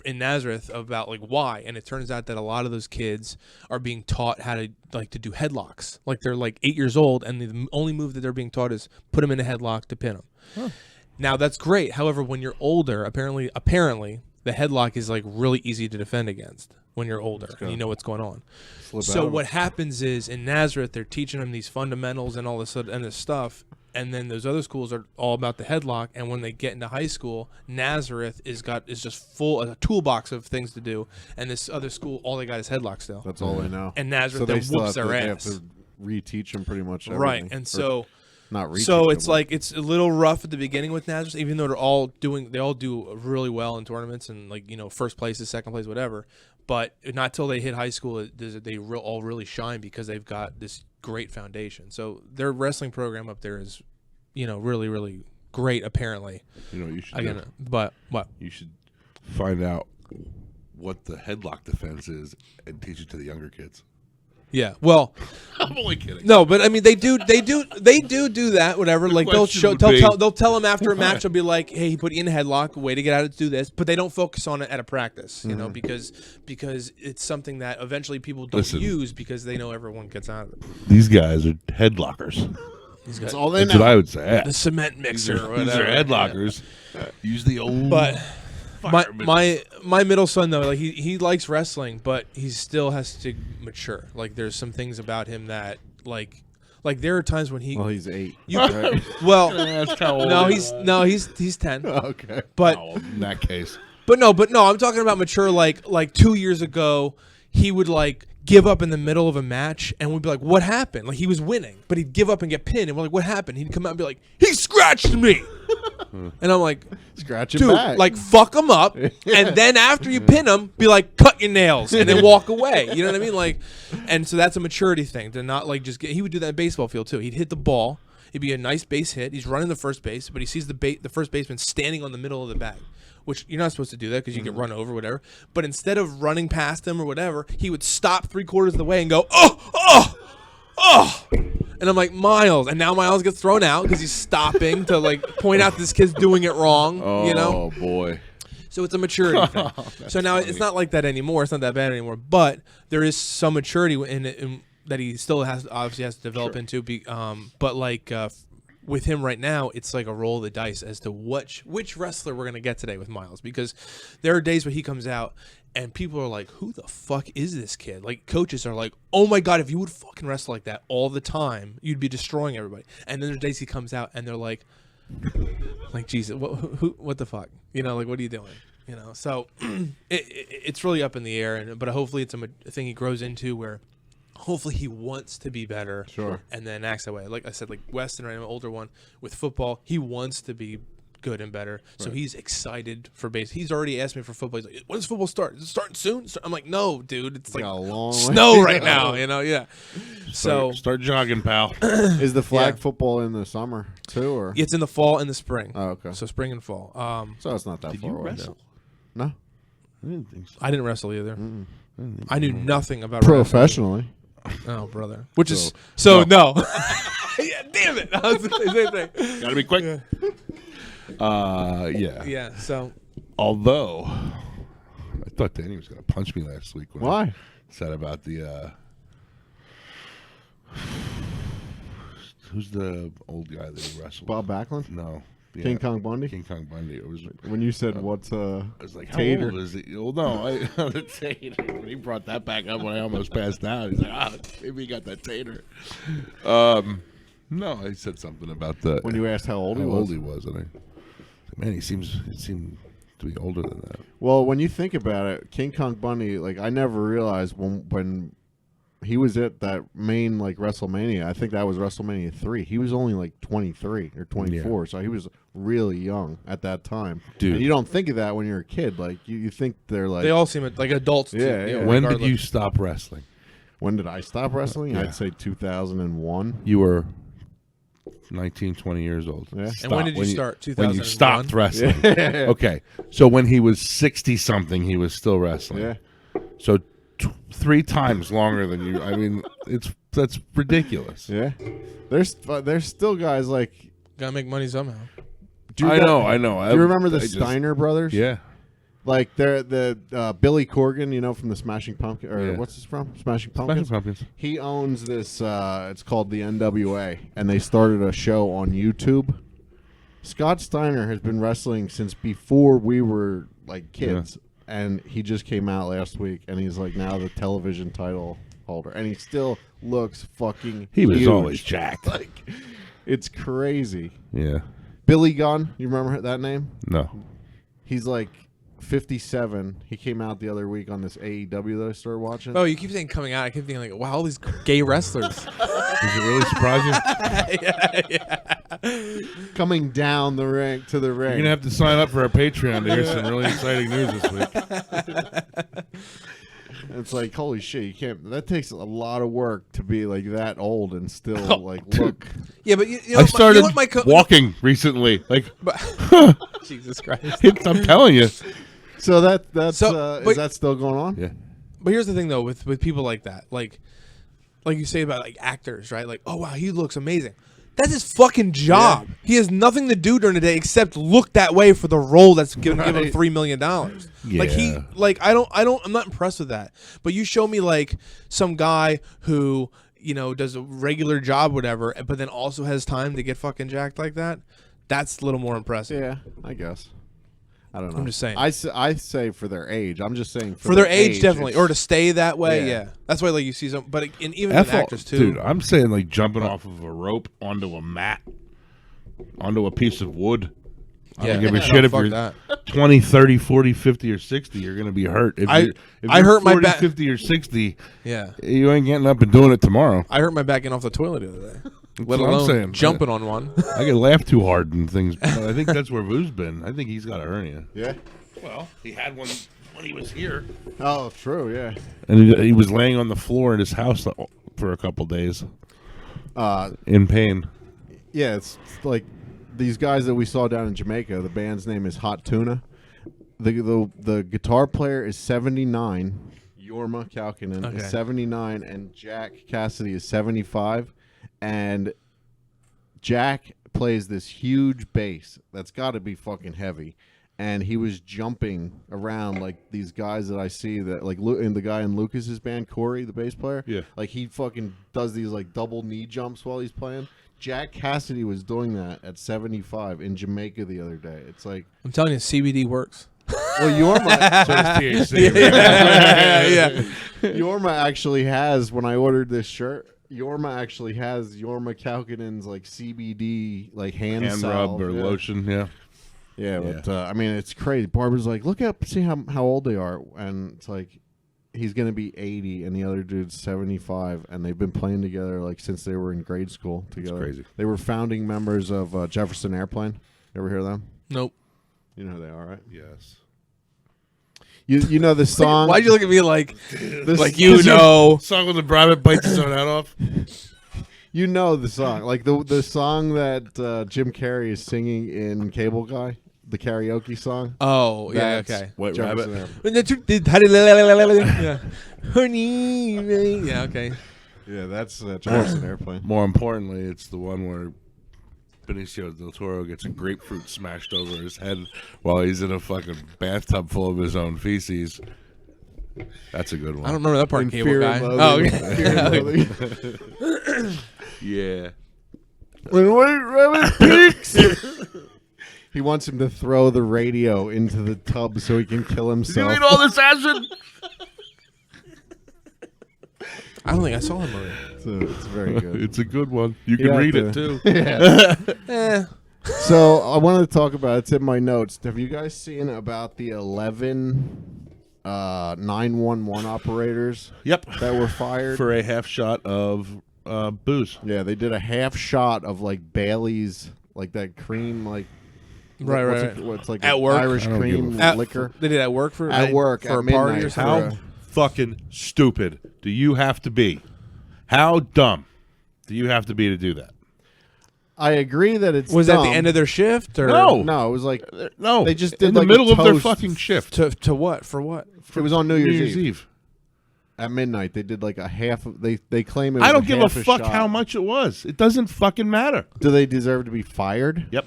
in Nazareth about like why, and it turns out that a lot of those kids are being taught how to do headlocks. Like they're like 8 years old, and the only move that they're being taught is put them in a headlock to pin them. Huh. Now that's great. However, when you're older, apparently the headlock is like really easy to defend against when you're older and you know what's going on. So what happens is in Nazareth they're teaching them these fundamentals and all this stuff, and then those other schools are all about the headlock. And when they get into high school, Nazareth is just full a toolbox of things to do, and this other school all they got is headlock still. That's all they know. And Nazareth so then whoops their they ass. have to reteach them pretty much everything. Right, and so. Not reteach So them, it's like it's a little rough at the beginning with Nazareth, even though they all do really well in tournaments and first places, second place, whatever. But not till they hit high school they all really shine because they've got this great foundation. So their wrestling program up there is, really really great. Apparently, You should. Do? But what? You should find out what the headlock defense is and teach it to the younger kids. Yeah, well, I'm only kidding. no, but I mean they do that, whatever. Like they'll tell them after a match, they'll be like, "Hey, he put you in a headlock, way to get out of do this," but they don't focus on it at a practice, because it's something that eventually people don't use because they know everyone gets out of it. These guys are headlockers. That's all they That's know. what I would say. The cement mixer, or These whatever. are headlockers. Use the old. But my middle son though, like he likes wrestling, but he still has to mature. Like there's some things about him that like there are times when Well, he's 8. well That's how old. he's 10. Okay. But in that case, But no, I'm talking about mature. Like 2 years ago, he would like give up in the middle of a match, and we'd be like, "What happened?" Like he was winning, but he'd give up and get pinned, and we're like, "What happened?" He'd come out and be like, "He scratched me," and I'm like, Scratch it "Dude, back. like fuck him up," and then after you pin him, be like, "Cut your nails," and then walk away. You know what I mean? Like, and so that's a maturity thing to not like just get. He would do that in baseball field too. He'd hit the ball. It'd be a nice base hit. He's running the first base, but he sees the first baseman standing on the middle of the bag, which you're not supposed to do that because you get run over, whatever. But instead of running past him or whatever, he would stop 3/4 of the way and go, oh. And I'm like, Miles. And now Miles gets thrown out because he's stopping to like point out this kid's doing it wrong, Oh boy. So it's a maturity thing. So now it's not like that anymore. It's not that bad anymore. But there is some maturity in it that he still obviously has to develop into. But like with him right now, it's like a roll of the dice as to which wrestler we're gonna get today with Miles, because there are days where he comes out and people are like, "Who the fuck is this kid?" Like coaches are like, "Oh my god, if you would fucking wrestle like that all the time, you'd be destroying everybody." And then there's days he comes out and they're like Jesus, what the fuck? Like what are you doing? So it's really up in the air, but hopefully it's a thing he grows into where hopefully he wants to be better. Sure. And then acts that way. Like I said, like Weston, right, an older one with football, he wants to be good and better. So he's excited for base. He's already asked me for football. He's like, "When does football start? Is it starting soon?" I'm like, "No, dude. It's like got a long snow way. right now." Yeah. So Start jogging, pal. Is the flag Yeah. football in the summer too, or? it's in the fall and the spring. Oh, okay. So spring and fall. So it's not that Did far you away. wrestle? No. I didn't think so. I didn't wrestle either. I knew nothing about wrestling. Professionally. Oh, brother. Which is so no. Yeah, damn it. I was the same thing. Gotta be quick. Yeah. Yeah. So Although, I thought Danny was gonna punch me last week when I Why? said about the who's the old guy that he wrestled? Bob Backlund? No, Yeah. King Kong Bundy. King Kong Bundy. It was. When you said what's I was like, how Tater. old is he? Well, no, the tater. When he brought that back up when I almost passed out, he's like, maybe he got that tater. No, I said something about the when you asked how old how he was? old he was, and man, he seemed to be older than that. Well, when you think about it, King Kong Bundy, like I never realized when he was at that main like WrestleMania. I think that was WrestleMania 3. He was only like 23 or 24, so he was really young at that time. Dude. And you don't think of that when you're a kid. Like you think they're like. They all seem like adults. Yeah, too, yeah. When did regardless. you stop wrestling? When did I stop wrestling? Yeah. I'd say 2001. You were 19, 20 years old. Yeah. And when did you start? When you stopped 2001? wrestling. Yeah. Okay, so when he was 60-something, he was still wrestling. Yeah. So 3 times longer than you. I mean, that's ridiculous. Yeah. There's still guys like. Gotta make money somehow. Do you I guys- know. Do you remember the I just- Steiner brothers? Yeah. Like they're the Billy Corgan, you know, from the Smashing Pumpkins, or Yeah. what's this from? Smashing Smashing Pumpkins. Pumpkins. He owns this. It's called the NWA, and they started a show on YouTube. Scott Steiner has been wrestling since before we were like kids, and he just came out last week, and he's like now the television title holder, and he still looks fucking. He was huge. always jacked. Like, it's crazy. Yeah. Billy Gunn, you remember that name? No. He's like 57. He came out the other week on this AEW that I started watching. Oh, you keep saying coming out. I keep thinking like, wow, all these gay wrestlers. Does it really surprise you? yeah. Coming down the ring to the You're ring. gonna have to sign up for our Patreon to hear some really exciting news this week. It's like, holy shit, you can't. That takes a lot of work to be like that old and still like dude. look. Yeah, but you know, I started you know what my walking recently. Like, Jesus Christ. I'm telling you. So that's So, is but- that still going on? Yeah. But here's the thing, though, with people like that, like you say about like actors, right? Like, oh wow, he looks amazing. That's his fucking job. Yeah. He has nothing to do during the day except look that way for the role that's given him Right. $3 million. Like Yeah. I'm not impressed with that. But you show me like some guy who, you know, does a regular job, whatever, but then also has time to get fucking jacked like that. That's a little more impressive. Yeah, I guess. I don't know. I'm just saying. I say for their age. I'm just saying For their age, definitely, it's- or to stay that way, Yeah. yeah. That's why, like, you see some, but and even F with all- actors too. Dude, I'm saying like jumping off of a rope onto a mat, onto a piece of wood. I don't give a No, shit if fuck you're that. 20, 30, 40, 50, or 60. You're going to be hurt. If I- you're, if I you're hurt my 40, back- 50, or 60, Yeah, you ain't getting up and doing it tomorrow. I hurt my back getting off the toilet the other day. Let what I'm alone saying. jumping on one. I get laugh too hard and things. But I think that's where Vu's been. I think he's got a hernia. Yeah. Well, he had one when he was here. Oh, true. Yeah. And he was laying on the floor in his house for a couple days in pain. Yeah, it's like these guys that we saw down in Jamaica. The band's name is Hot Tuna. The guitar player is 79. Yorma Kalkinen Okay. is 79, and Jack Cassidy is 75. And Jack plays this huge bass that's got to be fucking heavy. And he was jumping around like these guys that I see that like and the guy in Lucas's band, Corey, the bass player. Yeah. Like he fucking does these like double knee jumps while he's playing. Jack Cassidy was doing that at 75 in Jamaica the other day. It's like, I'm telling you, CBD works. well, Yorma, So does THC. yeah. Yorma actually has, when I ordered this shirt, Yorma actually has Yorma Kalkinen's like CBD like hand Hand salve, rub or yeah. lotion, yeah. Yeah, but I mean, it's crazy. Barbara's like, look up, see how old they are, and it's like he's gonna be 80, and the other dude's 75, and they've been playing together like since they were in grade school together. crazy. They were founding members of Jefferson Airplane. You ever hear of them? Nope. You know who they are, right? Yes. You know the song? Why'd you look at me like this, you know? Song with the rabbit bites his own head off. You know the song, like the song that Jim Carrey is singing in Cable Guy, the karaoke song. Oh yeah, That's okay. White Jefferson rabbit. Airplane. yeah. Honey, yeah, okay. Yeah, that's Jefferson Airplane. More importantly, it's the one where Benicio del Toro gets a grapefruit smashed over his head while he's in a fucking bathtub full of his own feces. That's a good one. I don't remember that part. In Cable Fear Guy. and Oh, Loathing. okay. Fear and Loathing. Yeah. When White Rabbit peeks. He wants him to throw the radio into the tub so he can kill You himself. eat all this acid? I don't think I saw the movie. It's very good. It's a good one. You can Yeah, read the- it too. Eh. So I wanted to talk about, it's in my notes. Have you guys seen about the 11 911 operators Yep. that were fired? For a half shot of booze. Yeah, they did a half shot of like Bailey's, like that cream, like Right, what's right. It, what's like At a work? Irish I don't give cream At- liquor They did at work for at work for at a party midnight or something. How fucking stupid do you have to be? How dumb do you have to be to do that? I agree that it's Was that dumb. the end of their shift or No. No, it was like No. They just did in the like a middle of their toast. fucking shift. to what for what? it was on New New Year's, Year's Eve. Eve. At midnight. They did like a half. They claim it was I don't give a half fuck shot. how much it was. It doesn't fucking matter. Do they deserve to be fired? Yep.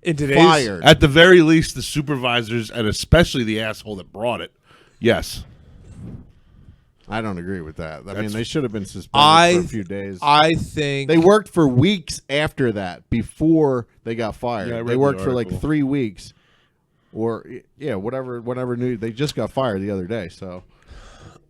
In today's Fired. At the very least, the supervisors and especially the asshole that brought it. Yes. I don't agree with that. I mean, That's- they should have been suspended for a few days. I think They worked for weeks after that before they got fired. Yeah, I read They the worked for like article. 3 weeks, or yeah, whatever. New they just got fired the other day. So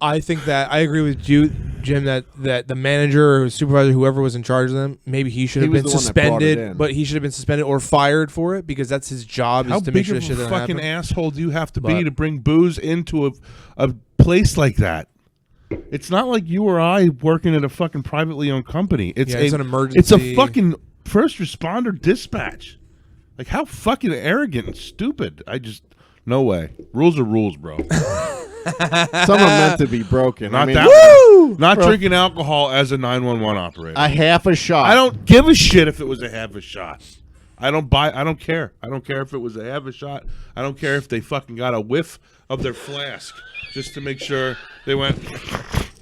I think that I agree with you, Jim, that the manager or supervisor, whoever was in charge of them, maybe he should He have was been the one that brought it suspended, in. but he should have been suspended or fired for it because that's his job How is to big make sure of shit a doesn't fucking happen. asshole do you have to be But- to bring booze into a place like that? It's not like you or I working at a fucking privately owned company. It's Yeah, it's an It's emergency. a fucking first responder dispatch. Like how fucking arrogant and stupid. No way. Rules are rules, bro. some are meant to be broken. Not I mean, that. Not Bro. drinking alcohol as a 911 operator. a half a shot. I don't give a shit if it was a half a shot. I don't care. I don't care if it was a half a shot. I don't care if they fucking got a whiff of their flask just to make sure they went.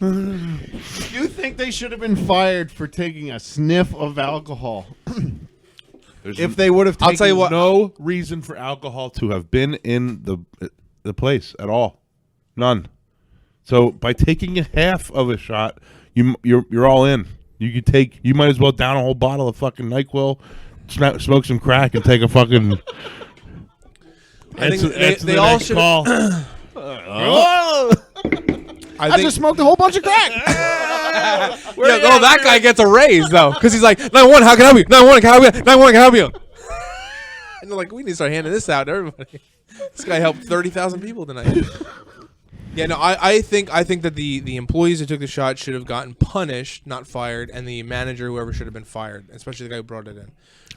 You think they should have been fired for taking a sniff of alcohol? There's If they would have taken I'll tell you what- no reason for alcohol to have been in the place at all. None. So by taking a half of a shot, you're all in. You might as well down a whole bottle of fucking NyQuil, smoke some crack, and take a fucking. I think Answer they the all next should. call. I I think, just smoked a whole bunch of crack. yeah, oh, that guy gets a raise though because he's like 911, how can I help you? 911, can I help you? 911, can I help you? And they're like, we need to start handing this out to everybody. This guy helped 30,000 people tonight. Yeah, no, I think that the employees who took the shot should have gotten punished, not fired, and the manager, whoever, should have been fired, especially the guy who brought it in.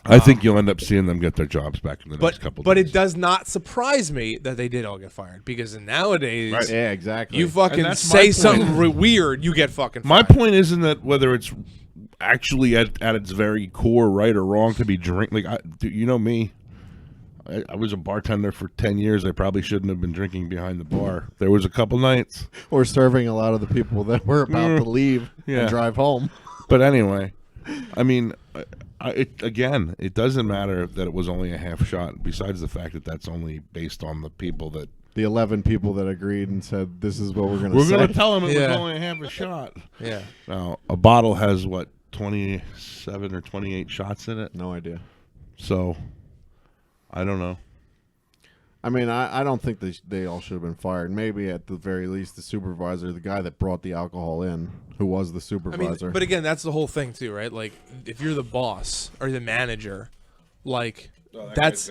I think you'll end up seeing them get their jobs back in the next couple. But days. it does not surprise me that they did all get fired because nowadays Right. Yeah, exactly. you fucking And that's my say point. something weird, you get fucking fired. My point isn't that whether it's actually at its very core right or wrong to be drinking. Like you know me, I was a bartender for 10 years. I probably shouldn't have been drinking behind the bar. There was a couple nights, or serving a lot of the people that were about to leave Yeah. and drive home. but anyway, I mean, it doesn't matter that it was only a half shot. Besides the fact that that's only based on the people that The 11 people that agreed and said, "This is what we're going to we're say." going to tell them it Yeah. was only a half a shot. Yeah. Now a bottle has what 27 or 28 shots in it, No idea. so I don't know. I mean, I don't think they all should have been fired. Maybe at the very least, the supervisor, the guy that brought the alcohol in, who was the I mean, supervisor. but again, that's the whole thing too, right? Like, if you're the boss or the manager, like that's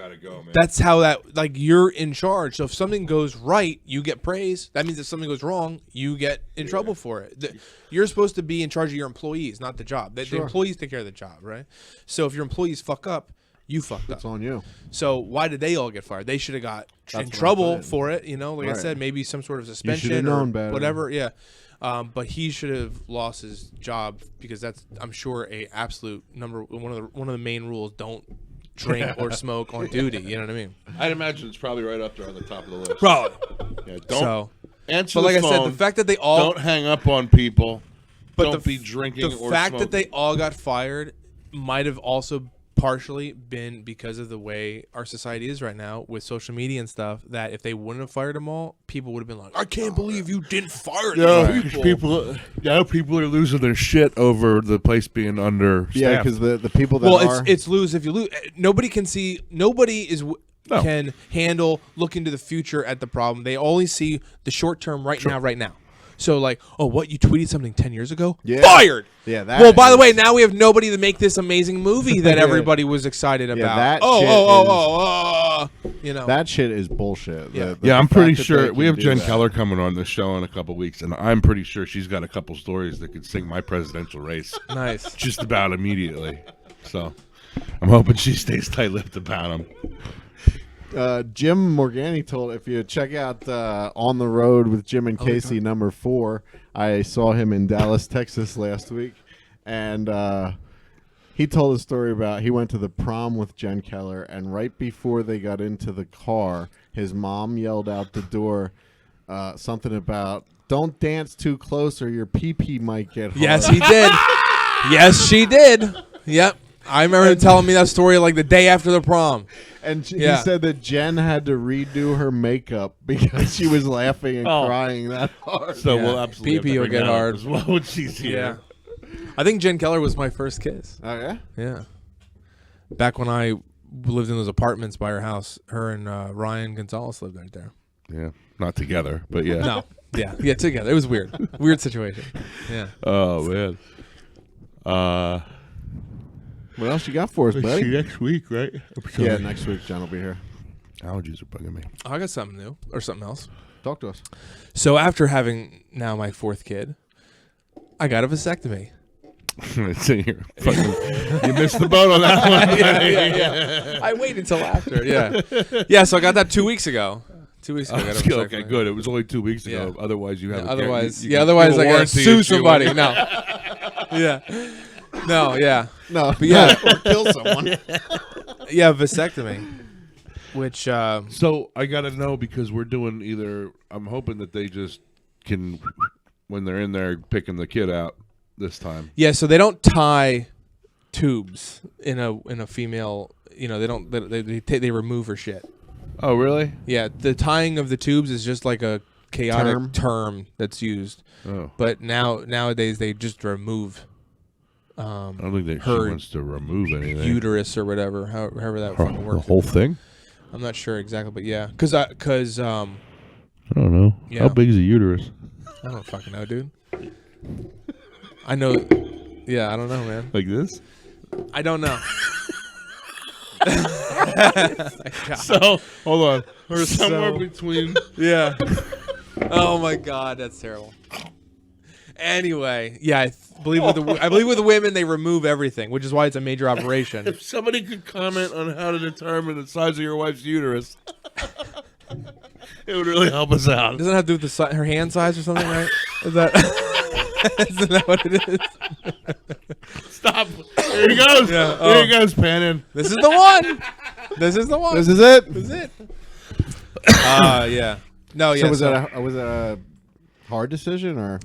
how that like you're in charge. So if something goes right, you get praise. That means if something goes wrong, you get in trouble for it. You're supposed to be in charge of your employees, not the job. The Sure. employees take care of the job, right? So if your employees fuck up, you fucked it's up. on you. So why did they all get fired? They should have got That's in what I'm trouble saying. for it. You know, like I Right. said, maybe some sort of should've suspension or known better. whatever. Yeah. But he should have lost his job because that's, I'm sure, a absolute one of the main rules. Don't drink or smoke on duty. You know what I mean? I'd imagine it's probably right up there on the top of the list. Probably. Yeah, don't So, answer but like the I said, phone. the fact that they all, Don't hang up on people. but Don't be drinking the or fact smoking. that they all got fired might have also partially been because of the way our society is right now with social media and stuff, that if they wouldn't have fired them all, people would have been like, I can't believe you didn't fire these people. People are losing their shit over the place being understaffed. Yeah, because the people that it's lose if you lose. Nobody can see. Nobody is can handle looking to the future at the problem. They only see the short term right now. So like, oh, what, you tweeted something 10 years ago? Yeah. Fired. Yeah. That Well, by the way, now we have nobody to make this amazing movie that everybody was excited about. that you know. that shit is bullshit. Yeah. The I'm fact pretty that sure they we can have do Jen that. Keller coming on the show in a couple weeks, and I'm pretty sure she's got a couple stories that could sing my presidential race Nice. just about immediately. So I'm hoping she stays tight-lipped about him. Jim Morgani told, if you check out On the Road with Jim and Casey #4, I saw him in Dallas, Texas last week, and he told a story about he went to the prom with Jen Keller, and right before they got into the car, his mom yelled out the door something about, don't dance too close or your pee-pee might get hard. Yes, he did. Yes, she did. Yep. I remember him telling me that story like the day after the prom. And he Yeah. said that Jen had to redo her makeup because she was laughing and crying that hard. So Yeah. we'll absolutely Pee-pee have will to get bring that up hard. as well when she's here. I think Jen Keller was my first kiss. Oh, yeah? Yeah. Back when I lived in those apartments by her house, her and Ryan Gonzalez lived right there. Yeah, not together, but yeah. No. Yeah, together. It was weird. Weird situation. Yeah. Oh man. What else you got for us, buddy? next week, right? Yeah, next week John will be here. Allergies are bugging me. I got something new or something else. Talk to us. So after having now my fourth kid, I got a vasectomy. You missed the boat on that one. yeah. I waited until after. Yeah. So I got that 2 weeks ago. 2 weeks ago. I got a vasectomy. Okay, good. It was only 2 weeks ago. Yeah. Otherwise, you have. Otherwise, you otherwise have a I gotta warranty sue issue. somebody. No. Yeah. No. Yeah. No, But yeah. or kill someone. Yeah. Vasectomy. Which. So I got to know because we're doing either. I'm hoping that they just can, when they're in there picking the kid out this time. Yeah. So they don't tie tubes in a female. You know, they don't. They remove her shit. Oh, really? Yeah. The tying of the tubes is just like a chaotic term that's used. Oh. But nowadays they just remove. I don't think that she Her wants to remove anything. Uterus or whatever, however that Her- fucking the works. whole thing? I'm not sure exactly, but yeah, because I don't know. Yeah. How big is a uterus? I don't fucking know, dude. I know. Yeah, I don't know, man. Like this? I don't know. So hold on. We're Somewhere so- between. Yeah. Oh my god, that's terrible. Anyway, yeah, I believe with the women they remove everything, which is why it's a major operation. If somebody could comment on how to determine the size of your wife's uterus, it would really help us out. Doesn't it have to do with her hand size or something, right? Is that isn't that what it is? Stop. Here he goes. Yeah, Here he goes, panning. This is the one. This is the one. This is it. This is it. Yeah. No, yeah. So was that a hard decision or?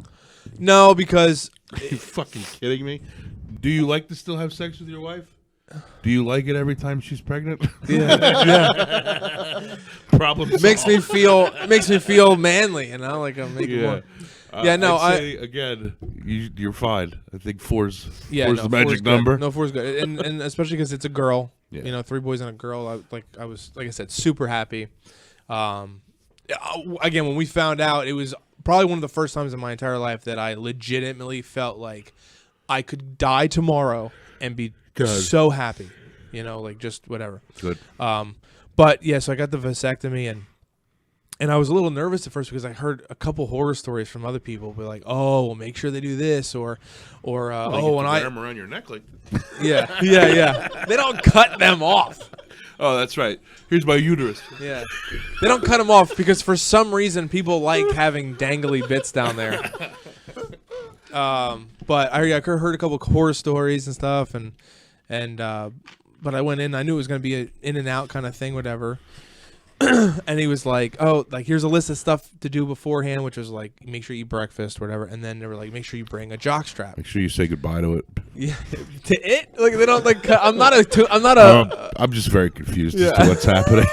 No, because Are you fucking kidding me? Do you like to still have sex with your wife? Do you like it every time she's pregnant? yeah, Problem solved. makes me feel manly, you know, like I'm making more. Yeah, no, I'd say, again, you're fine. I think four's the four's magic good. number. No, four's good, and especially because it's a girl. Yeah. You know, 3 boys and a girl. I was like I said, super happy. Again, when we found out, it was probably one of the first times in my entire life that I legitimately felt like I could die tomorrow and be Good. so happy. You know, like just whatever. Good. But yeah, so I got the vasectomy and I was a little nervous at first because I heard a couple horror stories from other people. Be like, oh, well, make sure they do this, or Well, oh, and wear I, them around your neck like. yeah. They don't cut them off. Oh, that's right. Here's my uterus. Yeah, they don't cut them off because for some reason people like having dangly bits down there. But I heard a couple horror stories and stuff, but I went in. I knew it was going to be an in and out kind of thing, whatever. and he was like, "Oh, like here's a list of stuff to do beforehand," which was like, make sure you eat breakfast, whatever. And then they were like, make sure you bring a jock strap. Make sure you say goodbye to it. Yeah, to it. Like they don't like. I'm not a. I'm just very confused as to what's happening.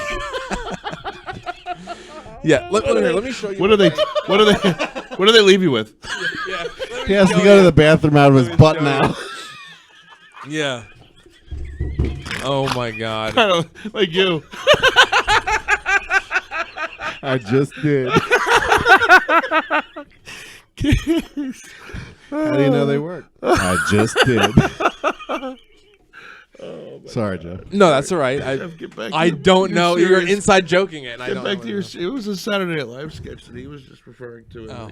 Yeah. Let me show you. What do they leave you with? Yeah. He has to go to the bathroom out of his butt now. Yeah. Oh my God. Kind of like you. I just did. How do you know they work? I just did. Sorry, Joe. No, that's all right. Get back I to don't your know. You're serious- inside joking it. And I Get don't back know to your. what It was a Saturday Night Live sketch that he was just referring to. Oh.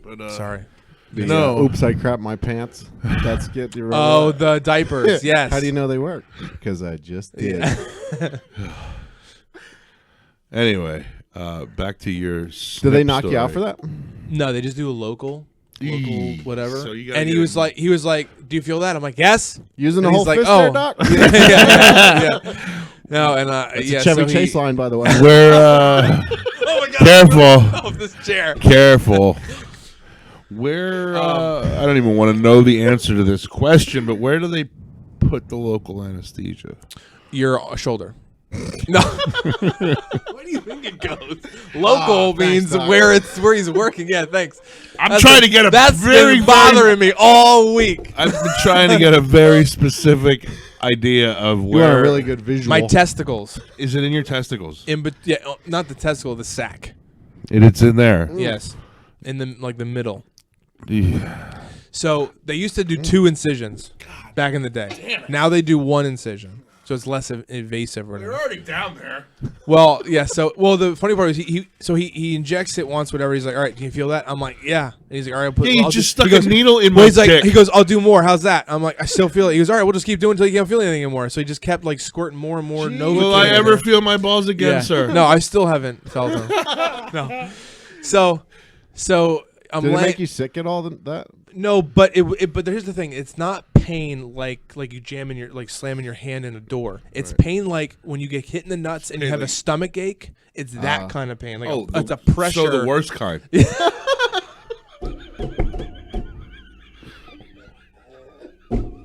But Sorry. The, No. oops, I crapped my pants. That's get you. Oh, the diapers. Yes. How do you know they work? Because I just did. Anyway, back to your. Did they knock you out for that? No, they just do a local whatever. So you gotta and he get was like, "Do you feel that?" I'm like, "Yes." Using the And whole he's like, fist "Oh." there, Doc? yeah. No, and It's yeah, a Chevy so Chase line, by the way. We're Oh my God! careful, Off this chair. careful. Where I don't even want to know the answer to this question, but where do they put the local anesthesia? Your shoulder. No. Where do you think it goes? Local thanks, means Doc. where he's working. Yeah, thanks. I'm trying to get a That's very been bothering me all week. I've been trying to get a very specific idea of You where. want a really good visual. My testicles. Is it in your testicles? Yeah, not the testicle, the sack. It's in there. Yes. In the the middle. Yeah. So they used to do 2 incisions back in the day. Now they do 1 incision. So it's less invasive or whatever. already down there. Well, yeah. So, the funny part is he injects it once, whatever. He's like, "All right, can you feel that?" I'm like, "Yeah." And he's like, "All right, I'll put." Yeah, he I'll just he stuck goes, a needle in well, my he's like, dick. he goes, "I'll do more." How's that? I'm like, "I still feel it." He goes, "All right, we'll just keep doing it until you can't feel anything anymore." So he just kept like squirting more and more Novocaine. Will I in ever there. feel my balls again, Yeah. sir? No, I still haven't felt them. No. So I'm Did it laying. make you sick at all? That No, but but here's the thing. It's not pain like you jamming your slamming your hand in a door. It's pain like when you get hit in the nuts and you have a stomach ache. It's that kind of pain. Like it's a pressure. So the worst kind.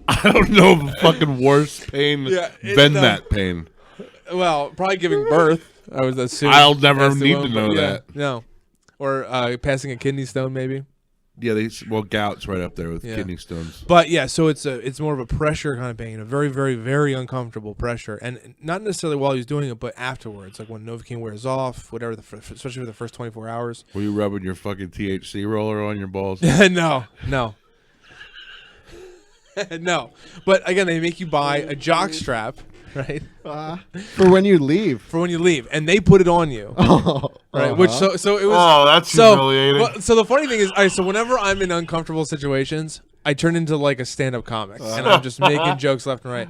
I don't know of a fucking worse pain Yeah, than that pain. Well, probably giving birth. I was assuming. I'll never That's the need one, to know but yeah, that. No, or passing a kidney stone maybe. Yeah, gout's right up there with Yeah. kidney stones. But yeah, so it's more of a pressure kind of pain, a very, very, very uncomfortable pressure, and not necessarily while he's doing it, but afterwards, like when Novocaine wears off, whatever, especially for the first 24 hours. Were you rubbing your fucking THC roller on your balls? No. No. But again, they make you buy a jock strap, right, for when you leave. for when you leave, and they put it on you, right? Which so it was. Oh, that's humiliating. Well, so the funny thing is, all right, so whenever I'm in uncomfortable situations, I turn into like a stand-up comic, and I'm just making jokes left and right.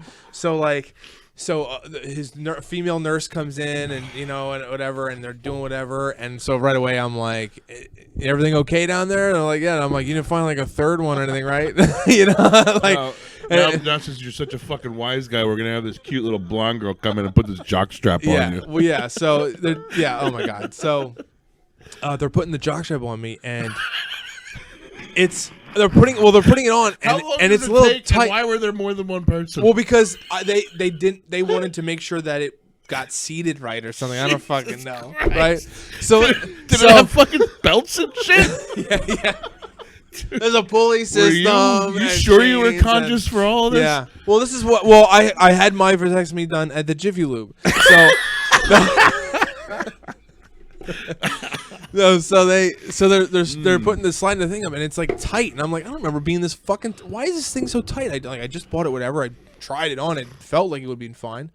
So his female nurse comes in, and and whatever, and they're doing whatever, and so right away I'm like, "Everything okay down there?" And they're like, "Yeah." And I'm like, "You didn't find like a third one or anything, right?" Like. Now, since you're such a fucking wise guy, we're gonna have this cute little blonde girl come in and put this jock strap on Yeah, you. well, yeah. So, oh my god. So, they're putting the jock strap on me, and they're putting it on, and it's a little tight. Why were there more than one person? Well, because they wanted to make sure that it got seated right or something. I don't fucking know, right? So, Did it have fucking belts and shit? yeah. There's a pulley system. You and sure you were chains conscious for all of this? Yeah. Well, this is what. Well, I had my vasectomy done at the Jiffy Lube. So. No, so they're putting the sliding the thing up, and it's like tight, and I'm like, I don't remember being this fucking. Why is this thing so tight? I just bought it, whatever. I tried it on, it felt like it would be fine,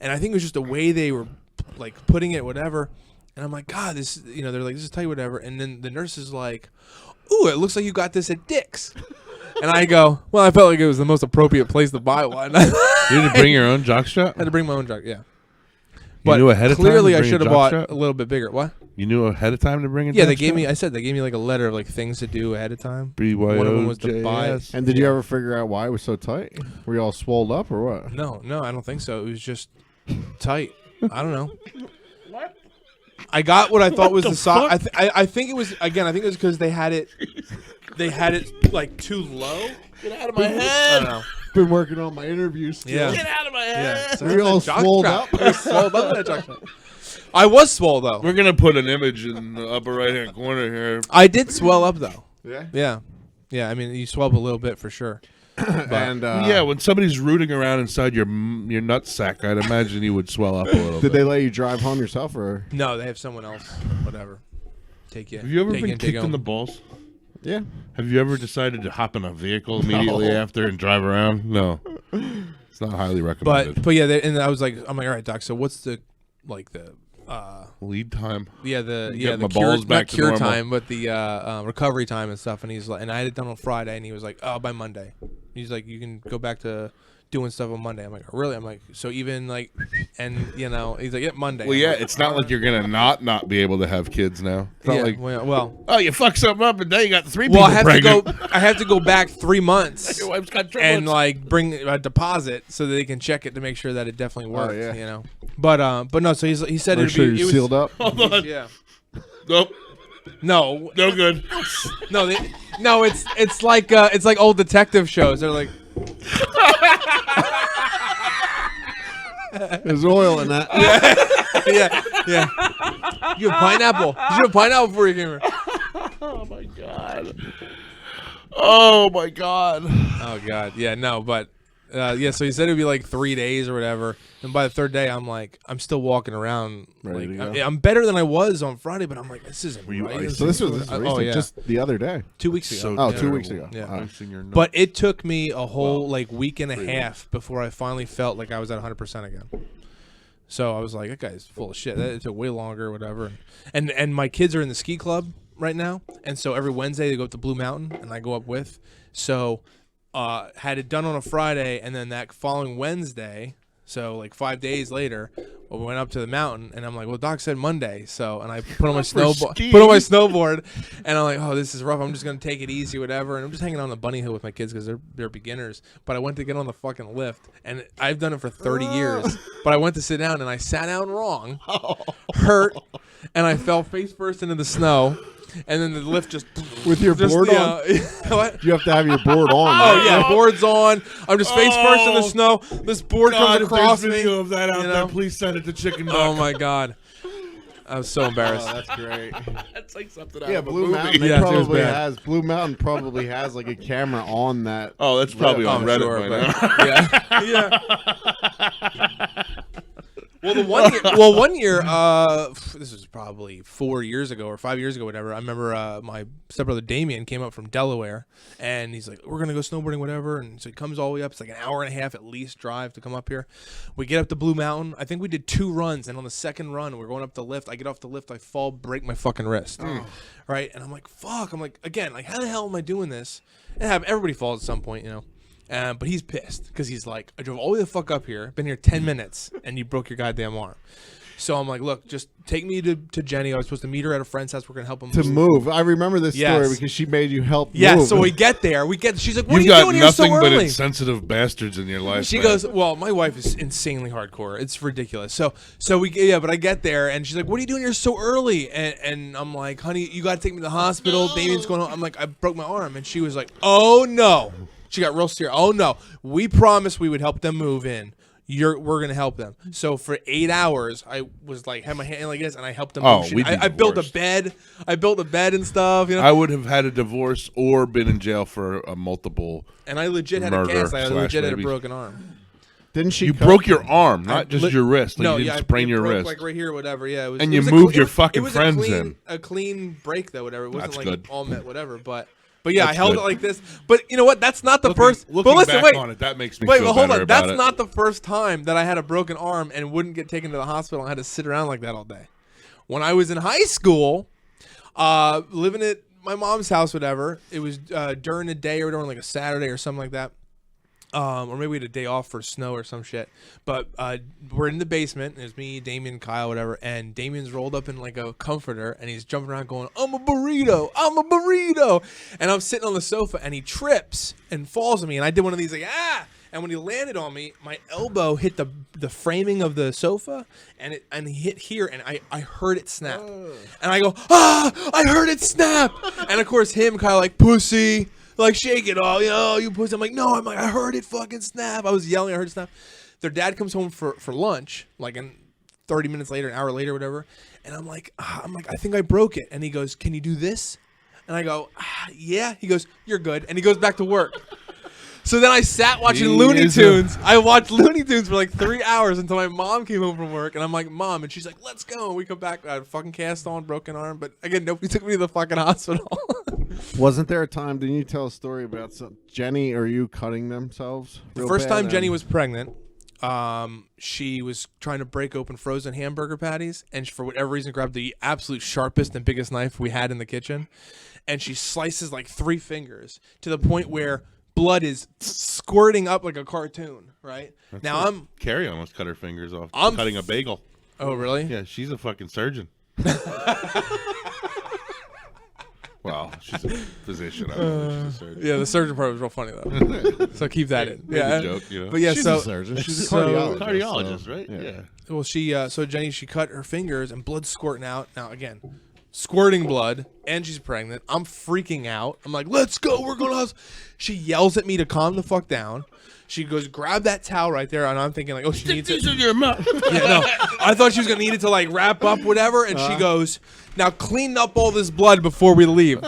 and I think it was just the way they were like putting it, whatever. And I'm like, God, this, they're like, this is tight, whatever. And then the nurse is like, ooh, it looks like you got this at Dick's. And I go, well, I felt like it was the most appropriate place to buy one. You didn't bring your own jockstrap? I had to bring my own jock, yeah. You knew ahead of time clearly to I bring a should have bought jockstrap? a little bit bigger. What? You knew ahead of time to bring a Yeah, they jockstrap? gave me. I said they gave me like a letter of like things to do ahead of time. BYO, One of them was to buy. JS. And did you ever figure out why it was so tight? Were you all swolled up or what? No, I don't think so. It was just tight. I don't know. What? I got what I thought was the the sock. fuck? I think it was again. I think it was because they had it like too low. Get out of my I head. don't know. Been working on my interview skills. Yeah. Get out of my head. Yeah. So We all jock swolled strap. up. I was swolled up in that jock strap. I was swole though. We're gonna put an image in the upper right hand corner here. I did swell up though. Yeah. Yeah. Yeah. I mean, you swell up a little bit for sure. And Yeah, when somebody's rooting around inside your nutsack, I'd imagine you would swell up a little did bit. they let you drive home yourself or? No, they have someone else. Whatever. Take you. Have you ever take been you and take kicked in home. the balls? Yeah. Have you ever decided to hop in a vehicle immediately after and drive around? No. It's not highly recommended. But yeah, and I was like, I'm like, all right, doc. So what's the Lead time. the Get my the cure, balls back not to cure normal. time, but the recovery time and stuff. And he's like, and I had it done on Friday, and he was like, oh, by Monday. He's like, you can go back to doing stuff on Monday. I'm like, oh, really? I'm like, so even like, and you know, he's like, yeah, Monday. Well, I'm yeah, like, it's not like you're gonna not be able to have kids now. It's not yeah, like, well, oh, you fuck something up and now you got three well, people I have pregnant. to go. I have to go back 3 months. Your wife's got And triplets. like bring a deposit so that they can check it to make sure that it definitely works. yeah. You know, but no. So he said Make it'd sure be you're it was, sealed up. Hold on. Yeah. Nope. No, No good. no, it's like old detective shows. They're like, There's oil in that. yeah. You have pineapple. Did you have pineapple before you came here? Oh my god. Oh my god. Oh God, yeah, no, but yeah. So he said it'd be like 3 days or whatever, and by the third day, I'm like, I'm still walking around. Ready to Like, go? I'm better than I was on Friday, but I'm like, this isn't Were you right. icing? So this was Oh, recent, yeah. just the other day. 2 weeks ago. So Oh, yeah. 2 weeks ago. Yeah. Oh. Icing your nut. But it took me a whole like week and a half before I finally felt like I was at 100% again. So I was like, that guy's full of shit. It took way longer, or whatever. And my kids are in the ski club right now, and so every Wednesday they go up to Blue Mountain, and I go up with. So had it done on a Friday, and then that following Wednesday, so like 5 days later, we went up to the mountain, and I'm like, well, Doc said Monday, so, and I put on my snowboard, and I'm like, oh, this is rough. I'm just gonna take it easy, whatever. And I'm just hanging on the bunny hill with my kids because they're beginners. But I went to get on the fucking lift, and I've done it for 30 years. But I went to sit down, and I sat down wrong, hurt, and I fell face first into the snow. And then the lift just With your board on? What? You have to have your board on. Oh right? yeah, board's on. I'm just face first in the snow. This board God, comes if across there's me. video of that out you there, know? please send it to Chicken Duck. Oh my god, I was so embarrassed. Oh, that's great. That's like something out Yeah, of a Blue movie. Mountain Yeah, it was probably bad. has Blue Mountain probably has like a camera on that. Oh, that's probably on I'm Reddit sure, by but- now. yeah. Well, one year, this was probably 4 years ago or 5 years ago, whatever. I remember my stepbrother Damien came up from Delaware, and he's like, "We're gonna go snowboarding, whatever." And so he comes all the way up. It's like an hour and a half at least drive to come up here. We get up to Blue Mountain. I think we did 2 runs, and on the second run, we're going up the lift. I get off the lift, I fall, break my fucking wrist. Right, and I'm like, "Fuck!" I'm like, again, like, how the hell am I doing this? And everybody falls at some point, you know. But he's pissed because he's like, I drove all the way the fuck up here, been here 10 minutes, and you broke your goddamn arm. So I'm like, look, just take me to Jenny. I was supposed to meet her at a friend's house. We're going to help him To move. I remember this Yes. story because she made you help Yeah, move. so we get there. She's like, what You've are you got doing here so nothing but early? insensitive bastards in your life. She man. goes, well, my wife is insanely hardcore. It's ridiculous. So but I get there, and she's like, what are you doing here so early? And I'm like, honey, you got to take me to the hospital. Damien's going home. I'm like, I broke my arm. And she was like, oh, no. She got real serious. Oh, no. We promised we would help them move in. We're going to help them. So for 8 hours, I was like, had my hand like this, and I helped them Oh, move. we'd be I built a divorced. bed. I built a bed and stuff, you know. I would have had a divorce or been in jail for a multiple. And I legit had a Murder cast. I slash legit had a maybe. broken arm. Didn't she? You cut- broke your arm, not just lit- your wrist. Like No, you yeah, didn't sprain it your broke, wrist. like right here or whatever. Yeah, it was. And it you was a moved cle- your it was- fucking it was friends a clean, in. A clean break though, whatever. It wasn't That's like good. all met, whatever. But yeah, I That's held good. it like this. But you know what? That's not the first. Looking But listen, back wait. on it, that makes me Wait, feel but hold better on. about That's it. not the first time that I had a broken arm and wouldn't get taken to the hospital and had to sit around like that all day. When I was in high school, living at my mom's house, whatever, it was during the day or during like a Saturday or something like that. Or maybe we had a day off for snow or some shit. But we're in the basement. And it's me, Damien, Kyle, whatever. And Damien's rolled up in like a comforter. And he's jumping around going, I'm a burrito. I'm a burrito. And I'm sitting on the sofa. And he trips and falls on me. And I did one of these like, ah. And when he landed on me, my elbow hit the framing of the sofa, and he hit here, and I heard it snap. And I go, I heard it snap. And of course, him kind of like, pussy, like shake it all, you pussy. I'm like, no, I heard it fucking snap. I was yelling, I heard it snap. Their dad comes home for lunch, like 30 minutes later, an hour later, whatever. And I'm like, I think I broke it. And he goes, can you do this? And I go, yeah. He goes, you're good. And he goes back to work. So then I sat watching Looney Tunes. I watched Looney Tunes for like 3 hours until my mom came home from work. And I'm like, Mom. And she's like, let's go. And we come back. I had a fucking cast on, broken arm. But again, nobody took me to the fucking hospital. Wasn't there a time, didn't you tell a story about Jenny or you cutting themselves? The first time Jenny was pregnant, she was trying to break open frozen hamburger patties. And for whatever reason, grabbed the absolute sharpest and biggest knife we had in the kitchen. And she slices like 3 fingers to the point where blood is squirting up like a cartoon, right? Carrie almost cut her fingers off I'm cutting a bagel. Oh, really? Yeah, she's a fucking surgeon. Well, she's a physician. I don't know, she's a surgeon. Yeah, the surgeon part was real funny though. So keep that in. Make Yeah, a joke, you know. But yeah, She's so a surgeon. She's a so- cardiologist. Cardiologist, right? Yeah. well, so Jenny, she cut her fingers and blood's squirting out. Now again, squirting blood, and she's pregnant. I'm freaking out. I'm like, let's go. We're going to house. She yells at me to calm the fuck down. She goes, grab that towel right there, and I'm thinking like, oh, she needs it. in your mouth. Yeah, no. I thought she was gonna need it to like wrap up whatever, and she goes, now clean up all this blood before we leave.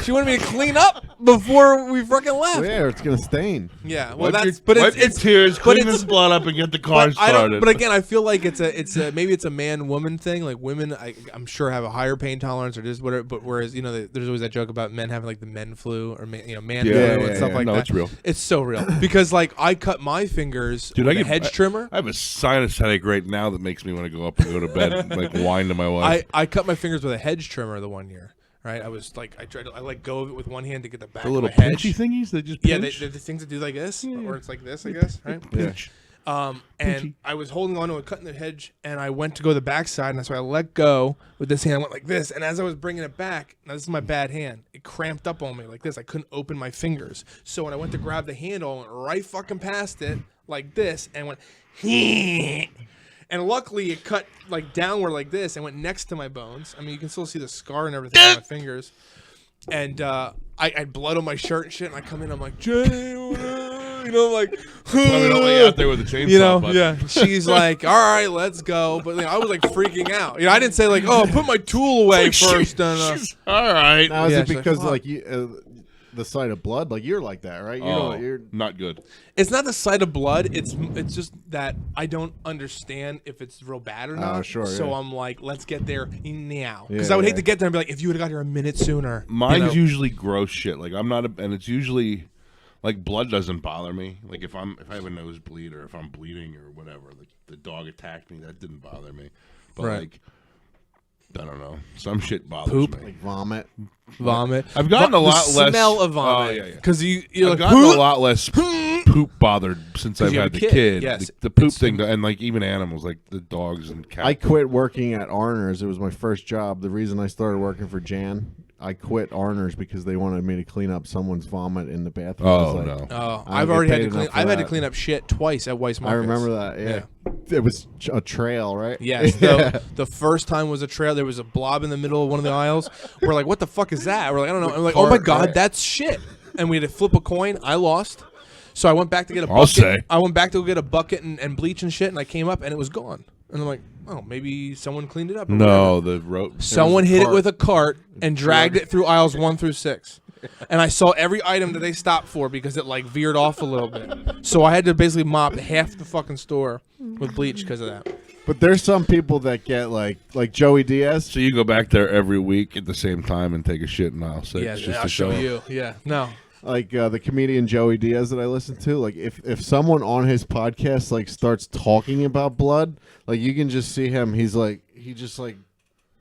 She wanted me to clean up before we freaking left. Oh, yeah, it's gonna stain. Yeah, well, Wipe that's your, but wipe your it's tears, but clean it's- this blood up, and get the car but I don't. started. But again, I feel like it's a maybe it's a man-woman thing. Like women, I'm sure have a higher pain tolerance or just whatever. But whereas there's always that joke about men having like the men flu or man flu and stuff like no, that. it's real. It's so real because like I cut my fingers Dude, with a hedge trimmer. I have a sinus headache right now that makes me want to go up and go to bed and like whine to my wife. I cut my fingers with a hedge trimmer the one year. Right, I was like, I let go of it with one hand to get the back the of little the hedge. pinchy thingies that just Yeah, pinch. they're the things that do like this, or it's like this, I guess. Right. Pinch. And I was holding on to it, cutting the hedge, and I went to go the backside, and so I let go with this hand. I went like this, and as I was bringing it back, now this is my bad hand. It cramped up on me like this. I couldn't open my fingers. So when I went to grab the handle, I went right fucking past it like this, and went. And luckily, it cut like downward like this and went next to my bones. I mean, you can still see the scar and everything on my fingers. And I had blood on my shirt and shit. And I come in, I'm like, Jenny, like, Probably don't lay out there with a chainsaw. but yeah. She's like, all right, let's go. But I was like freaking out. I didn't say like, oh, put my tool away first. And she's all right. Now, is Yeah, it she's like, because fuck. like you, the sight of blood? Like you're like that, right? You're not good. it's not the sight of blood. It's just that I don't understand if it's real bad or not. Sure, So yeah. I'm like, let's get there now. Because Yeah, I would hate yeah. to get there and be like, if you would have got here a minute sooner. Mine's usually gross shit. Like I'm not, and it's usually like blood doesn't bother me. Like if I have a nosebleed or if I'm bleeding or whatever, like the dog attacked me, that didn't bother me. But Right. like, I don't know, some shit bothers Poop. me. like vomit. Vomit. I've gotten a lot the less. smell of vomit. Oh yeah, yeah. Because you're I've like, gotten a lot less poop bothered since I've you had have the a kid. kid, yes. The poop thing, and like even animals, like the dogs and cats. I quit working at Arner's. It was my first job. The reason I started working for Jan, I quit Arner's because they wanted me to clean up someone's vomit in the bathroom. I was Oh like, no! Oh, I I've get already had paid to clean. enough for I've had to that. clean up shit twice at Weiss I Marcus. remember that. Yeah. It was a trail, right? Yes. The first time was a trail. There was a blob in the middle of one of the aisles. We're like, what the fuck is that? We're like, I don't know. I'm like, oh my Fart, god, right? that's shit. And we had to flip a coin. I lost. So I went back to get a bucket. I'll say. I went back to go get a bucket and bleach and shit, and I came up and it was gone. And I'm like, oh, maybe someone cleaned it up. Or No, the rope. someone a hit it cart. with a cart and dragged it through aisles 1 through 6. And I saw every item that they stopped for because it like veered off a little bit. So I had to basically mop half the fucking store with bleach because of that. But there's some people that get like Joey Diaz. So you go back there every week at the same time and take a shit in aisle 6 Yeah, just I'll to show show 'em. you. Yeah, no. Like the comedian Joey Diaz that I listen to, like if someone on his podcast like starts talking about blood, like you can just see him. He just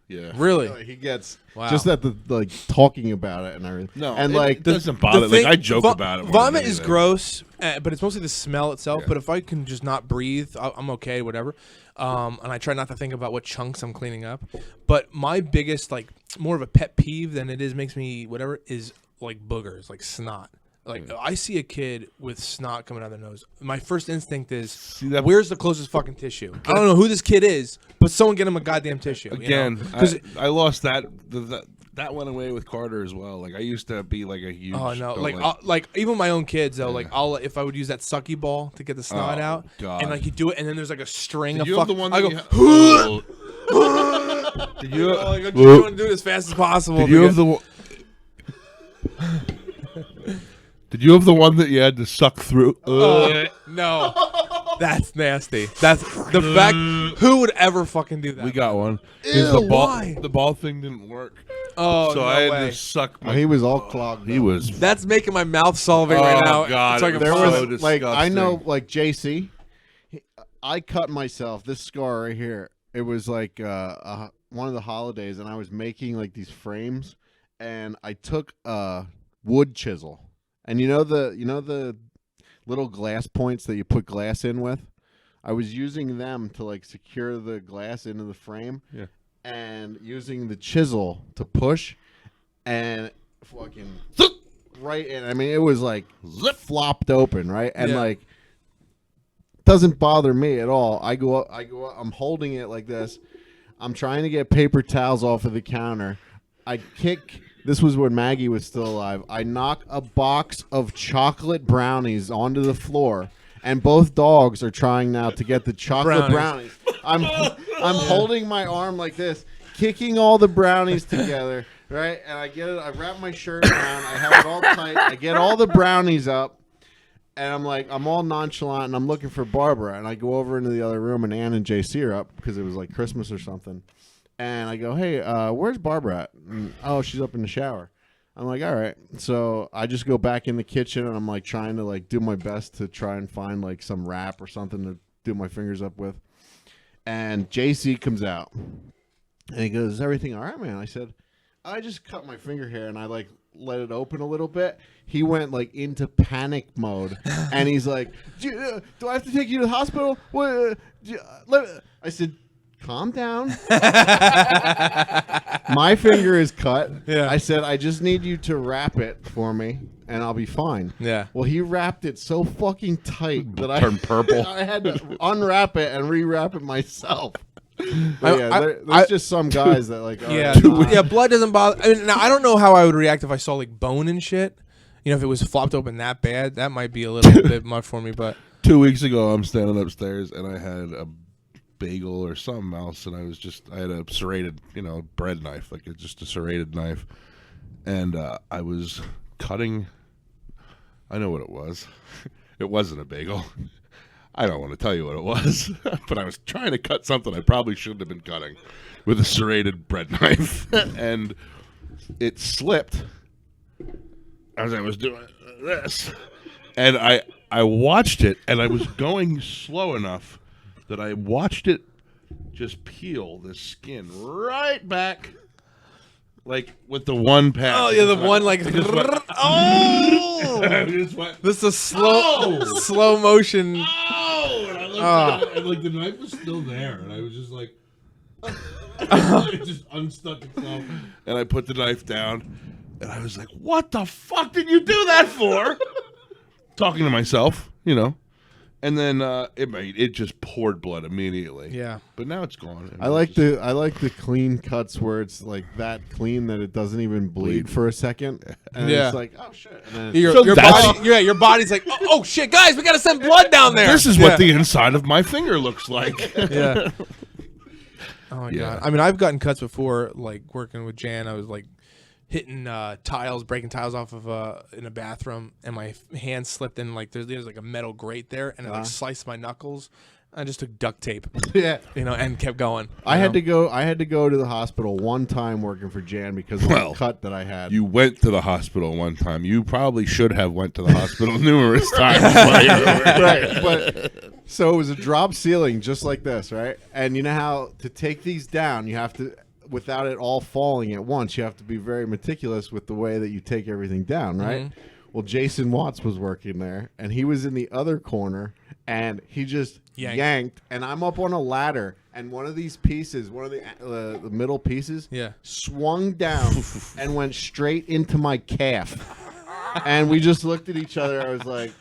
Yeah. Really? he gets Wow. just at the like talking about it and everything. No, and it like doesn't bother. The Like thing- I joke about it. more than Vomit is anything. gross, but it's mostly the smell itself. Yeah. But if I can just not breathe, I'm okay, whatever. And I try not to think about what chunks I'm cleaning up. But my biggest, like, more of a pet peeve than it is makes me whatever is like boogers, like snot. Like I see a kid with snot coming out of their nose. My first instinct is, that- where's the closest fucking tissue? I don't know who this kid is, but someone get him a goddamn tissue. Again, because I lost that. That went away with Carter as well. Like I used to be like a huge. oh no, don't like even my own kids though. Like if I would use that sucky ball to get the snot Oh, out, God. and like you do it, and then there's like a string Did of you have fuck. the one I that go. you Did you? Like, I'm trying to do it as fast as possible. Did you have the? Did you have the one that you had to suck through? No, that's nasty. That's the fact. Who would ever fucking do that? We got one. 'Cause Ew, the ball, why? the ball thing didn't work. Oh, so no I had way. to suck. Oh, he was all clogged. He up. was. That's making my mouth salivate right now. Oh, God, So I can it There was follow. was so like I know disgusting. like JC. I cut myself. This scar right here. It was like one of the holidays, and I was making like these frames, and I took a wood chisel, and you know the little glass points that you put glass in with. I was using them to like secure the glass into the frame, Yeah. and using the chisel to push, and fucking right in. I mean, it was like flopped open, right, and Yeah. like doesn't bother me at all. I go up. I'm holding it like this. I'm trying to get paper towels off of the counter. I kick. This was when Maggie was still alive. I knock a box of chocolate brownies onto the floor, and both dogs are trying now to get the chocolate brownies. I'm holding my arm like this, kicking all the brownies together, right? And I get it. I wrap my shirt around. I have it all tight. I get all the brownies up. And I'm like, I'm all nonchalant, and I'm looking for Barbara. And I go over into the other room, and Ann and JC are up because it was like Christmas or something. And I go, hey, where's Barbara at? And, oh, she's up in the shower. I'm like, all right. So I just go back in the kitchen, and I'm like trying to like do my best to try and find like some wrap or something to do my fingers up with. And JC comes out, and he goes, is everything all right, man? I said, I just cut my finger here, and I like let it open a little bit. He went like into panic mode, and he's like, do I have to take you to the hospital? What? I said, calm down. My finger is cut. Yeah. I said, I just need you to wrap it for me, and I'll be fine. Yeah. Well, he wrapped it so fucking tight that Turned purple. I had to unwrap it and rewrap it myself. But I- yeah, I- there's just some guys that like. Yeah, nah. yeah. Blood doesn't bother. I mean, now I don't know how I would react if I saw like bone and shit. You know, if it was flopped open that bad, that might be a little bit much for me. But 2 weeks ago, I'm standing upstairs and I had a bagel or something else, and I had a serrated, bread knife, like just a serrated knife, and I was cutting. I know what it was. It wasn't a bagel. I don't want to tell you what it was, but I was trying to cut something I probably shouldn't have been cutting with a serrated bread knife, and it slipped as I was doing this, and I watched it, and I was going slow enough that I watched it just peel the skin right back, like with the one pass. oh yeah, the one like It just went- oh, it just went, this is a slow Oh! slow motion. oh! And I looked Ah. at it, and like the knife was still there, and I was just like, it just unstuck itself, and I put the knife down, and I was like, "What the fuck did you do that for?" Talking to myself, and then it just poured blood immediately. Yeah. but now it's gone. I like the clean cuts where it's like that clean that it doesn't even bleed for a second, and Yeah. it's like, oh shit. And then Your, So your that's- body, your body's like, oh shit, guys, we gotta send blood down there. This is what the inside of my finger looks like. yeah. Oh my Yeah. god. I mean, I've gotten cuts before, like working with Jan. I was like hitting tiles, breaking tiles off of in a bathroom, and my hand slipped in. Like there's like a metal grate there, and it like sliced my knuckles. I just took duct tape, yeah. and kept going. I had to go to the hospital one time working for Jan because of Well, the cut that I had. You went to the hospital one time. You probably should have went to the hospital numerous times. while you were working. Right, but so it was a drop ceiling just like this, right? And you know how to take these down, you have to, without it all falling at once, you have to be very meticulous with the way that you take everything down, right? Well, Jason Watts was working there, and he was in the other corner, and he just yanked, and I'm up on a ladder, and one of these pieces, one of the middle pieces, Yeah. swung down and went straight into my calf. And we just looked at each other. I was like,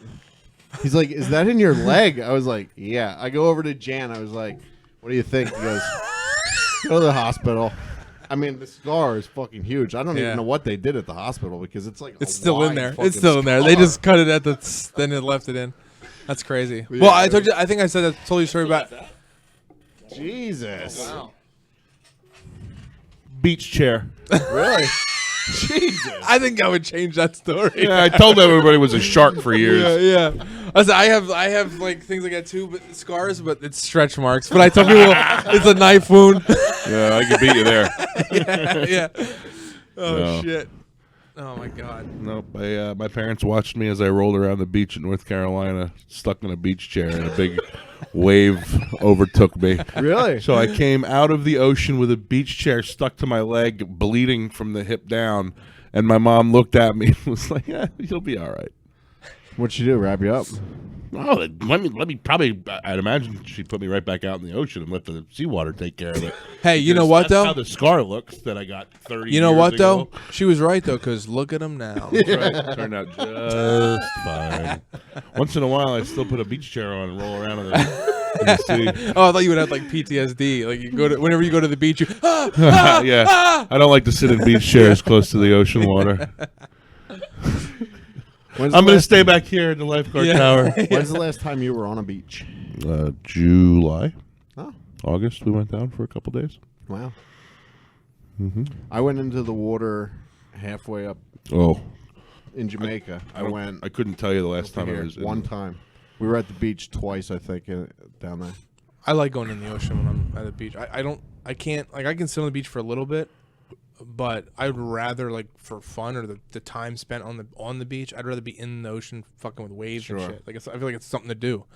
he's like, is that in your leg? I was like, yeah. I go over to Jan. I was like, what do you think? He goes, go to the hospital. I mean, the scar is fucking huge. I don't Yeah. even know what they did at the hospital because it's like It's a still in wide there. fucking It's still in there. They scar. just cut it at the then it left it in. That's crazy. Yeah. Well, I told you. I think I said that. Told you a story about. Jesus. Beach chair. Really? Jesus. I think I would change that story. Yeah, I told everybody it was a shark for years. Yeah, yeah. I have like things like that too, but scars, but it's stretch marks. But I tell people it's a knife wound. Yeah, I could beat you there. yeah. Oh No. shit. Oh my god. Nope. My parents watched me as I rolled around the beach in North Carolina, stuck in a beach chair, and a big wave overtook me. Really? So I came out of the ocean with a beach chair stuck to my leg, bleeding from the hip down. And my mom looked at me and was like, "Yeah, you'll be all right." What'd she do? Wrap you up? Oh, let me probably. I'd imagine she'd put me right back out in the ocean and let the seawater take care of it. Hey, you know Because what that's though? how the scar looks that I got 30. You know years what ago. though? She was right though, because look at him now. That's right. Turned out just fine. Once in a while, I still put a beach chair on and roll around in the sea. Oh, I thought you would have like PTSD. Like you go to whenever you go to the beach, you Yeah, I don't like to sit in beach chairs close to the ocean water. When's I'm the going to last- stay back here in the lifeguard Yeah. tower. When's the last time you were on a beach? July, Oh, August, we went down for a couple days. wow. Mm-hmm. I went into the water halfway up Oh, in Jamaica. I don't- went I couldn't tell you the last time I here was one time. We were at the beach twice, I think, down there. I like going in the ocean when I'm at the beach. I can't I can sit on the beach for a little bit, but I'd rather like for fun or the time spent on the beach. I'd rather be in the ocean fucking with waves and Sure. shit. Like I feel like it's something to do.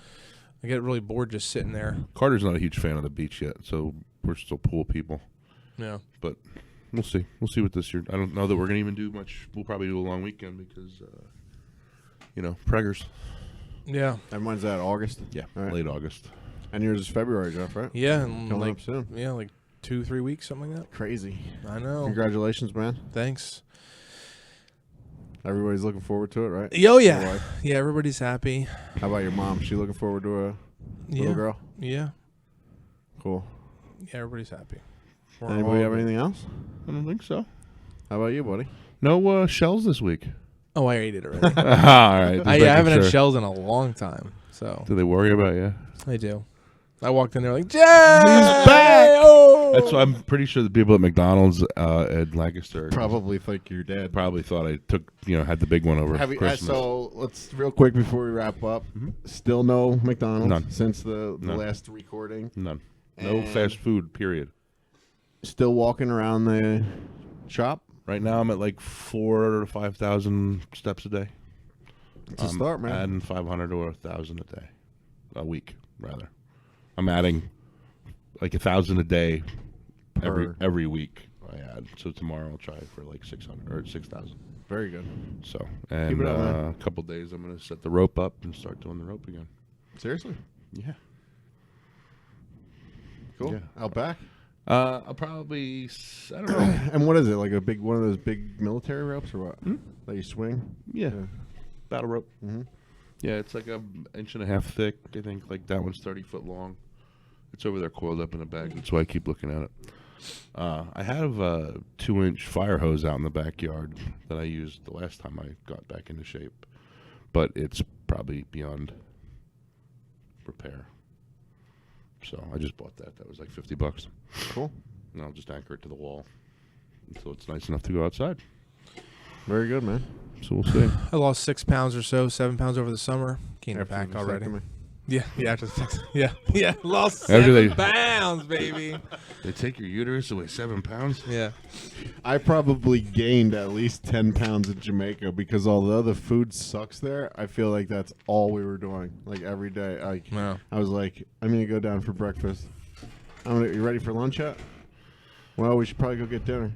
I get really bored just sitting there. Carter's not a huge fan of the beach yet, so we're still pool people. Yeah. But we'll see. We'll see what this year. I don't know that we're going to even do much. We'll probably do a long weekend because, preggers. Yeah. And when's that? August? Yeah, All right. late August. And yours is February, Jeff, right? Yeah. And Coming like up soon. yeah, like 2-3 weeks, something like Crazy. that. I know. Congratulations, man. Thanks. Everybody's looking forward to it, right? Oh Your yeah. wife. Yeah. Everybody's happy. How about your mom? She looking forward to a Yeah. little girl? Yeah. Cool. Yeah. Everybody's happy. We're Anybody all have good. anything else? I don't think so. How about you, buddy? No shells this week. Oh, I ate it already. All right. just I making haven't had sure. shells in a long time, so Do they worry about you? I do. I walked in there like, Jay! He's back! Oh! That's why I'm pretty sure the people at McDonald's at Lancaster Probably think you're dead. probably thought I took, had the big one over Have you, Christmas. so let's real quick before we wrap up. Still no McDonald's None. since the None. last recording. None. No And- fast food, period. Still walking around the shop. Right now I'm at like 4,000 to 5,000 steps a day. It's a start, man. Adding 500 or 1,000 a day, a week rather. I'm adding like 1,000 a day Per- every week. I add. So tomorrow I'll try for like 600 or 6,000. Very good. So and it up, man. a couple days I'm gonna set the rope up and start doing the rope again. Seriously? Yeah. Cool. Yeah. Out back. I'll probably I don't know. And what is it? Like a big one of those big military ropes or what? That you swing? Yeah. Battle rope. Mhm. Yeah, it's like a inch and a half thick. I think like that one's 30 foot long. It's over there coiled up in a bag. That's why I keep looking at it. I have a 2-inch fire hose out in the backyard that I used the last time I got back into shape, but it's probably beyond repair. So I just bought that. That was like $50. Cool. And I'll just anchor it to the wall until it's nice enough to go outside. Very good, man. So we'll see. I lost 6 pounds or so, 7 pounds over the summer. Gained it After back the already. vasectomy. Yeah, yeah, after the yeah, lost After 7 they- pounds, baby. They take your uterus away 7 pounds. Yeah, I probably gained at least 10 pounds in Jamaica because although the food sucks there, I feel like that's all we were doing. Like every day. Like no. I was like, I'm going to go down for breakfast. You ready for lunch yet? Well, we should probably go get dinner.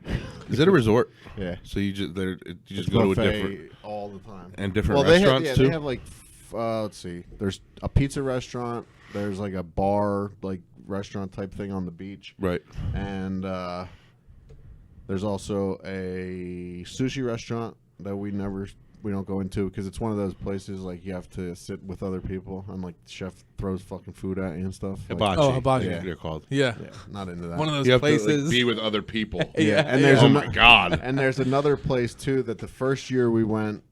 Is it a resort? Yeah. So you just you just It's go to a buffet different all the time. and different Well, they have, restaurants yeah, too. they have like, let's see. There's a pizza restaurant. There's like a bar, like restaurant type thing on the beach. Right. And there's also a sushi restaurant that we never don't go into because it's one of those places like you have to sit with other people and like the chef throws fucking food at you and stuff. Like, Hibachi. Oh, hibachi. Yeah. They're called. Yeah. yeah, not into that. One of those You have to places. like, be with other people. Yeah. and there's Oh ano- my god. and there's another place too that the first year we went,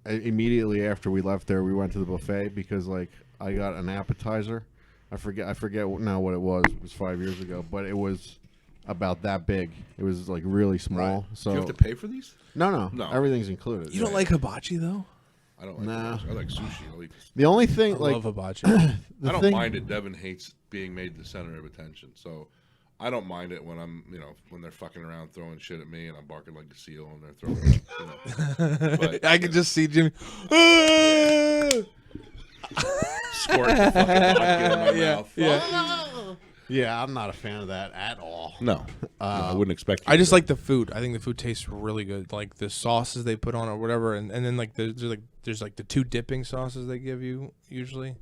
immediately after we left there, we went to the buffet because like I got an appetizer. I forget now what it was. It was 5 years ago, but it was about that big. It was like really small. Right. So Do you have to pay for these? no, No. everything's included. You don't like hibachi though? I don't like Nah. hibachi. I like sushi. I like this. The only I thing like love hibachi. the I don't thing, mind it. Devin hates being made the center of attention, so I don't mind it when I'm, when they're fucking around throwing shit at me and I'm barking like a seal and they're throwing, But I can just see Jimmy. squirt the fucking vodka in my Yeah, mouth. yeah. Yeah, I'm not a fan of that at all. No, I wouldn't expect. You I just to. like the food. I think the food tastes really good. Like the sauces they put on or whatever, and then like there's the 2 dipping sauces they give you usually.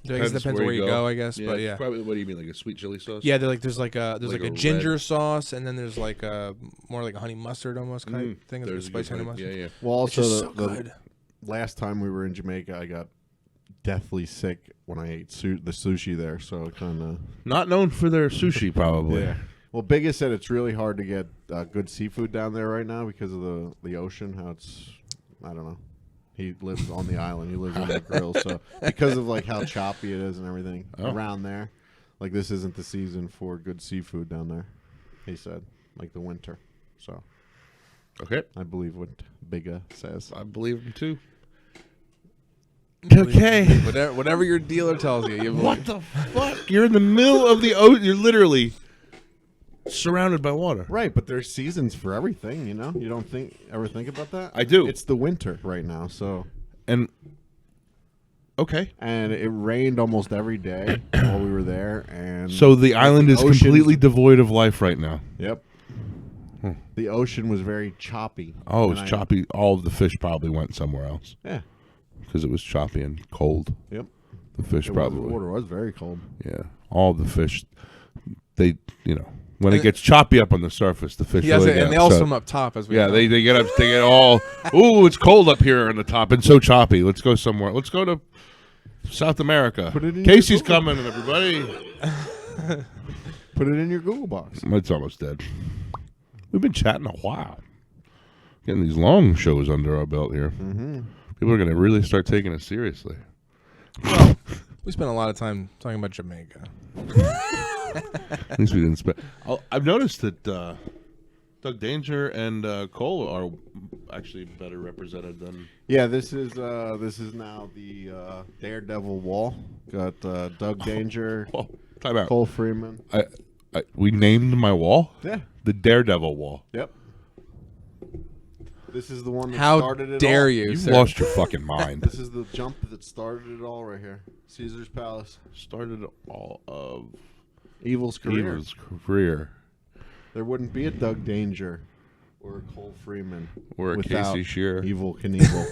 I guess it depends where you go. I guess, but yeah. Probably. What do you mean, like a sweet chili sauce? Yeah, there's like a Like a ginger red- sauce, and then there's like a more like a honey mustard almost kind of thing. It's There's a spicy good honey one. mustard. Yeah. Well, It's also just so the good. last time we were in Jamaica, I got deathly sick when I ate the sushi there. So it kind of Not known for their sushi, probably. Well, Biggest said it's really hard to get good seafood down there right now because of the ocean. How it's, I don't know. He lives on the island. He lives on the grill. So because of like how choppy it is and everything around there, like this isn't the season for good seafood down there. He said, like the winter. So Okay. I believe what Bigga says. I believe him too. Okay. Whatever your dealer tells you. You What the fuck? You're in the middle of the ocean. You're literally surrounded by water. Right, but there's seasons for everything, you know? You don't ever think about that? I do. It's the winter right now, so. And okay. And it rained almost every day while we were there, and So the island is ocean's- completely devoid of life right now. Yep. The ocean was very choppy. Oh, it and was choppy. All of the fish probably went somewhere else Yeah. because it was choppy and cold. Yep. The fish The probably. water was very cold. Yeah. All of the fish, they, when it gets choppy up on the surface, the fish Yes, really get and they all upset. swim up top as we Yeah, know. they get up. They get all. Ooh, it's cold up here on the top and so choppy. Let's go somewhere. Let's go to South America. Put it in Casey's your Google. coming, everybody. Put it in your Google box. It's almost dead. We've been chatting a while. Getting these long shows under our belt here. Mm-hmm. People are going to really start taking us seriously. Well, we spent a lot of time talking about Jamaica. At least we didn't spend. I've noticed that Doug Danger and Cole are actually better represented than. Yeah, this is now the Daredevil wall. Got Doug Danger, Well, time out. Cole Freeman. We named my wall Yeah. the Daredevil wall. Yep. This is the one that How started it dare all. you, You've sir. lost your fucking mind. This is the jump that started it all right here. Caesar's Palace. Started all of Evil's career. Evil's career. There wouldn't be a Doug Danger or a Cole Freeman Or a without Casey Shearer. Evil Knievel.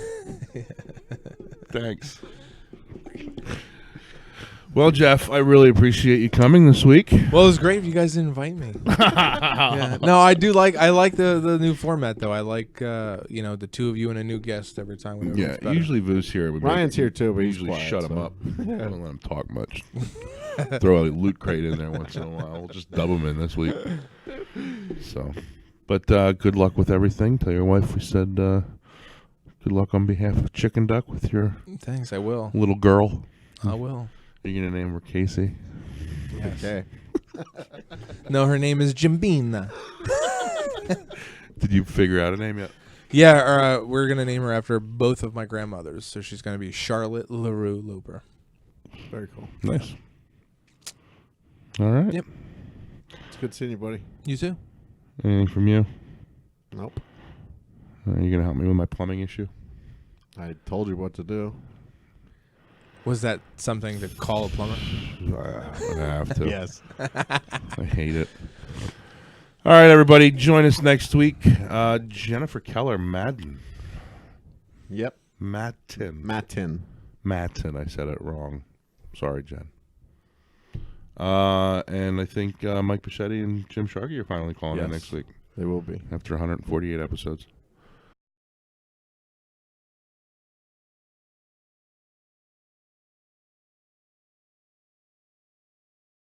Thanks. Well, Jeff, I really appreciate you coming this week. Well, it was great if you guys didn't invite me. Yeah. No, I like the new format though. I like the 2 of you and a new guest every time. Whenever Yeah, it's better. usually Vu's here. We Ryan's here too, but we he's usually quiet, shut him so. up. I don't let him talk much. Throw a loot crate in there once in a while. We'll just dub him in this week. So, but good luck with everything. Tell your wife we said good luck on behalf of Chicken Duck with your Thanks, I will. little girl. I will. Are you gonna name her Casey? Yes. Okay. No, her name is Jimbina. Did you figure out a name yet? Yeah, we're gonna name her after both of my grandmothers. So she's gonna be Charlotte LaRue Looper. Very cool. Nice. All right. Yep. It's good seeing you, buddy. You too. Anything from you? Nope. Are you gonna help me with my plumbing issue? I told you what to do. Was that something to call a plumber? I have to. Yes. I hate it. All right, everybody, join us next week. Jennifer Keller Madden. Yep. Matten. Matin. Matten. I said it wrong. Sorry, Jen. And I think Mike Bichetti and Jim Sharkey are finally calling in Yes. next week They will be. after 148 episodes.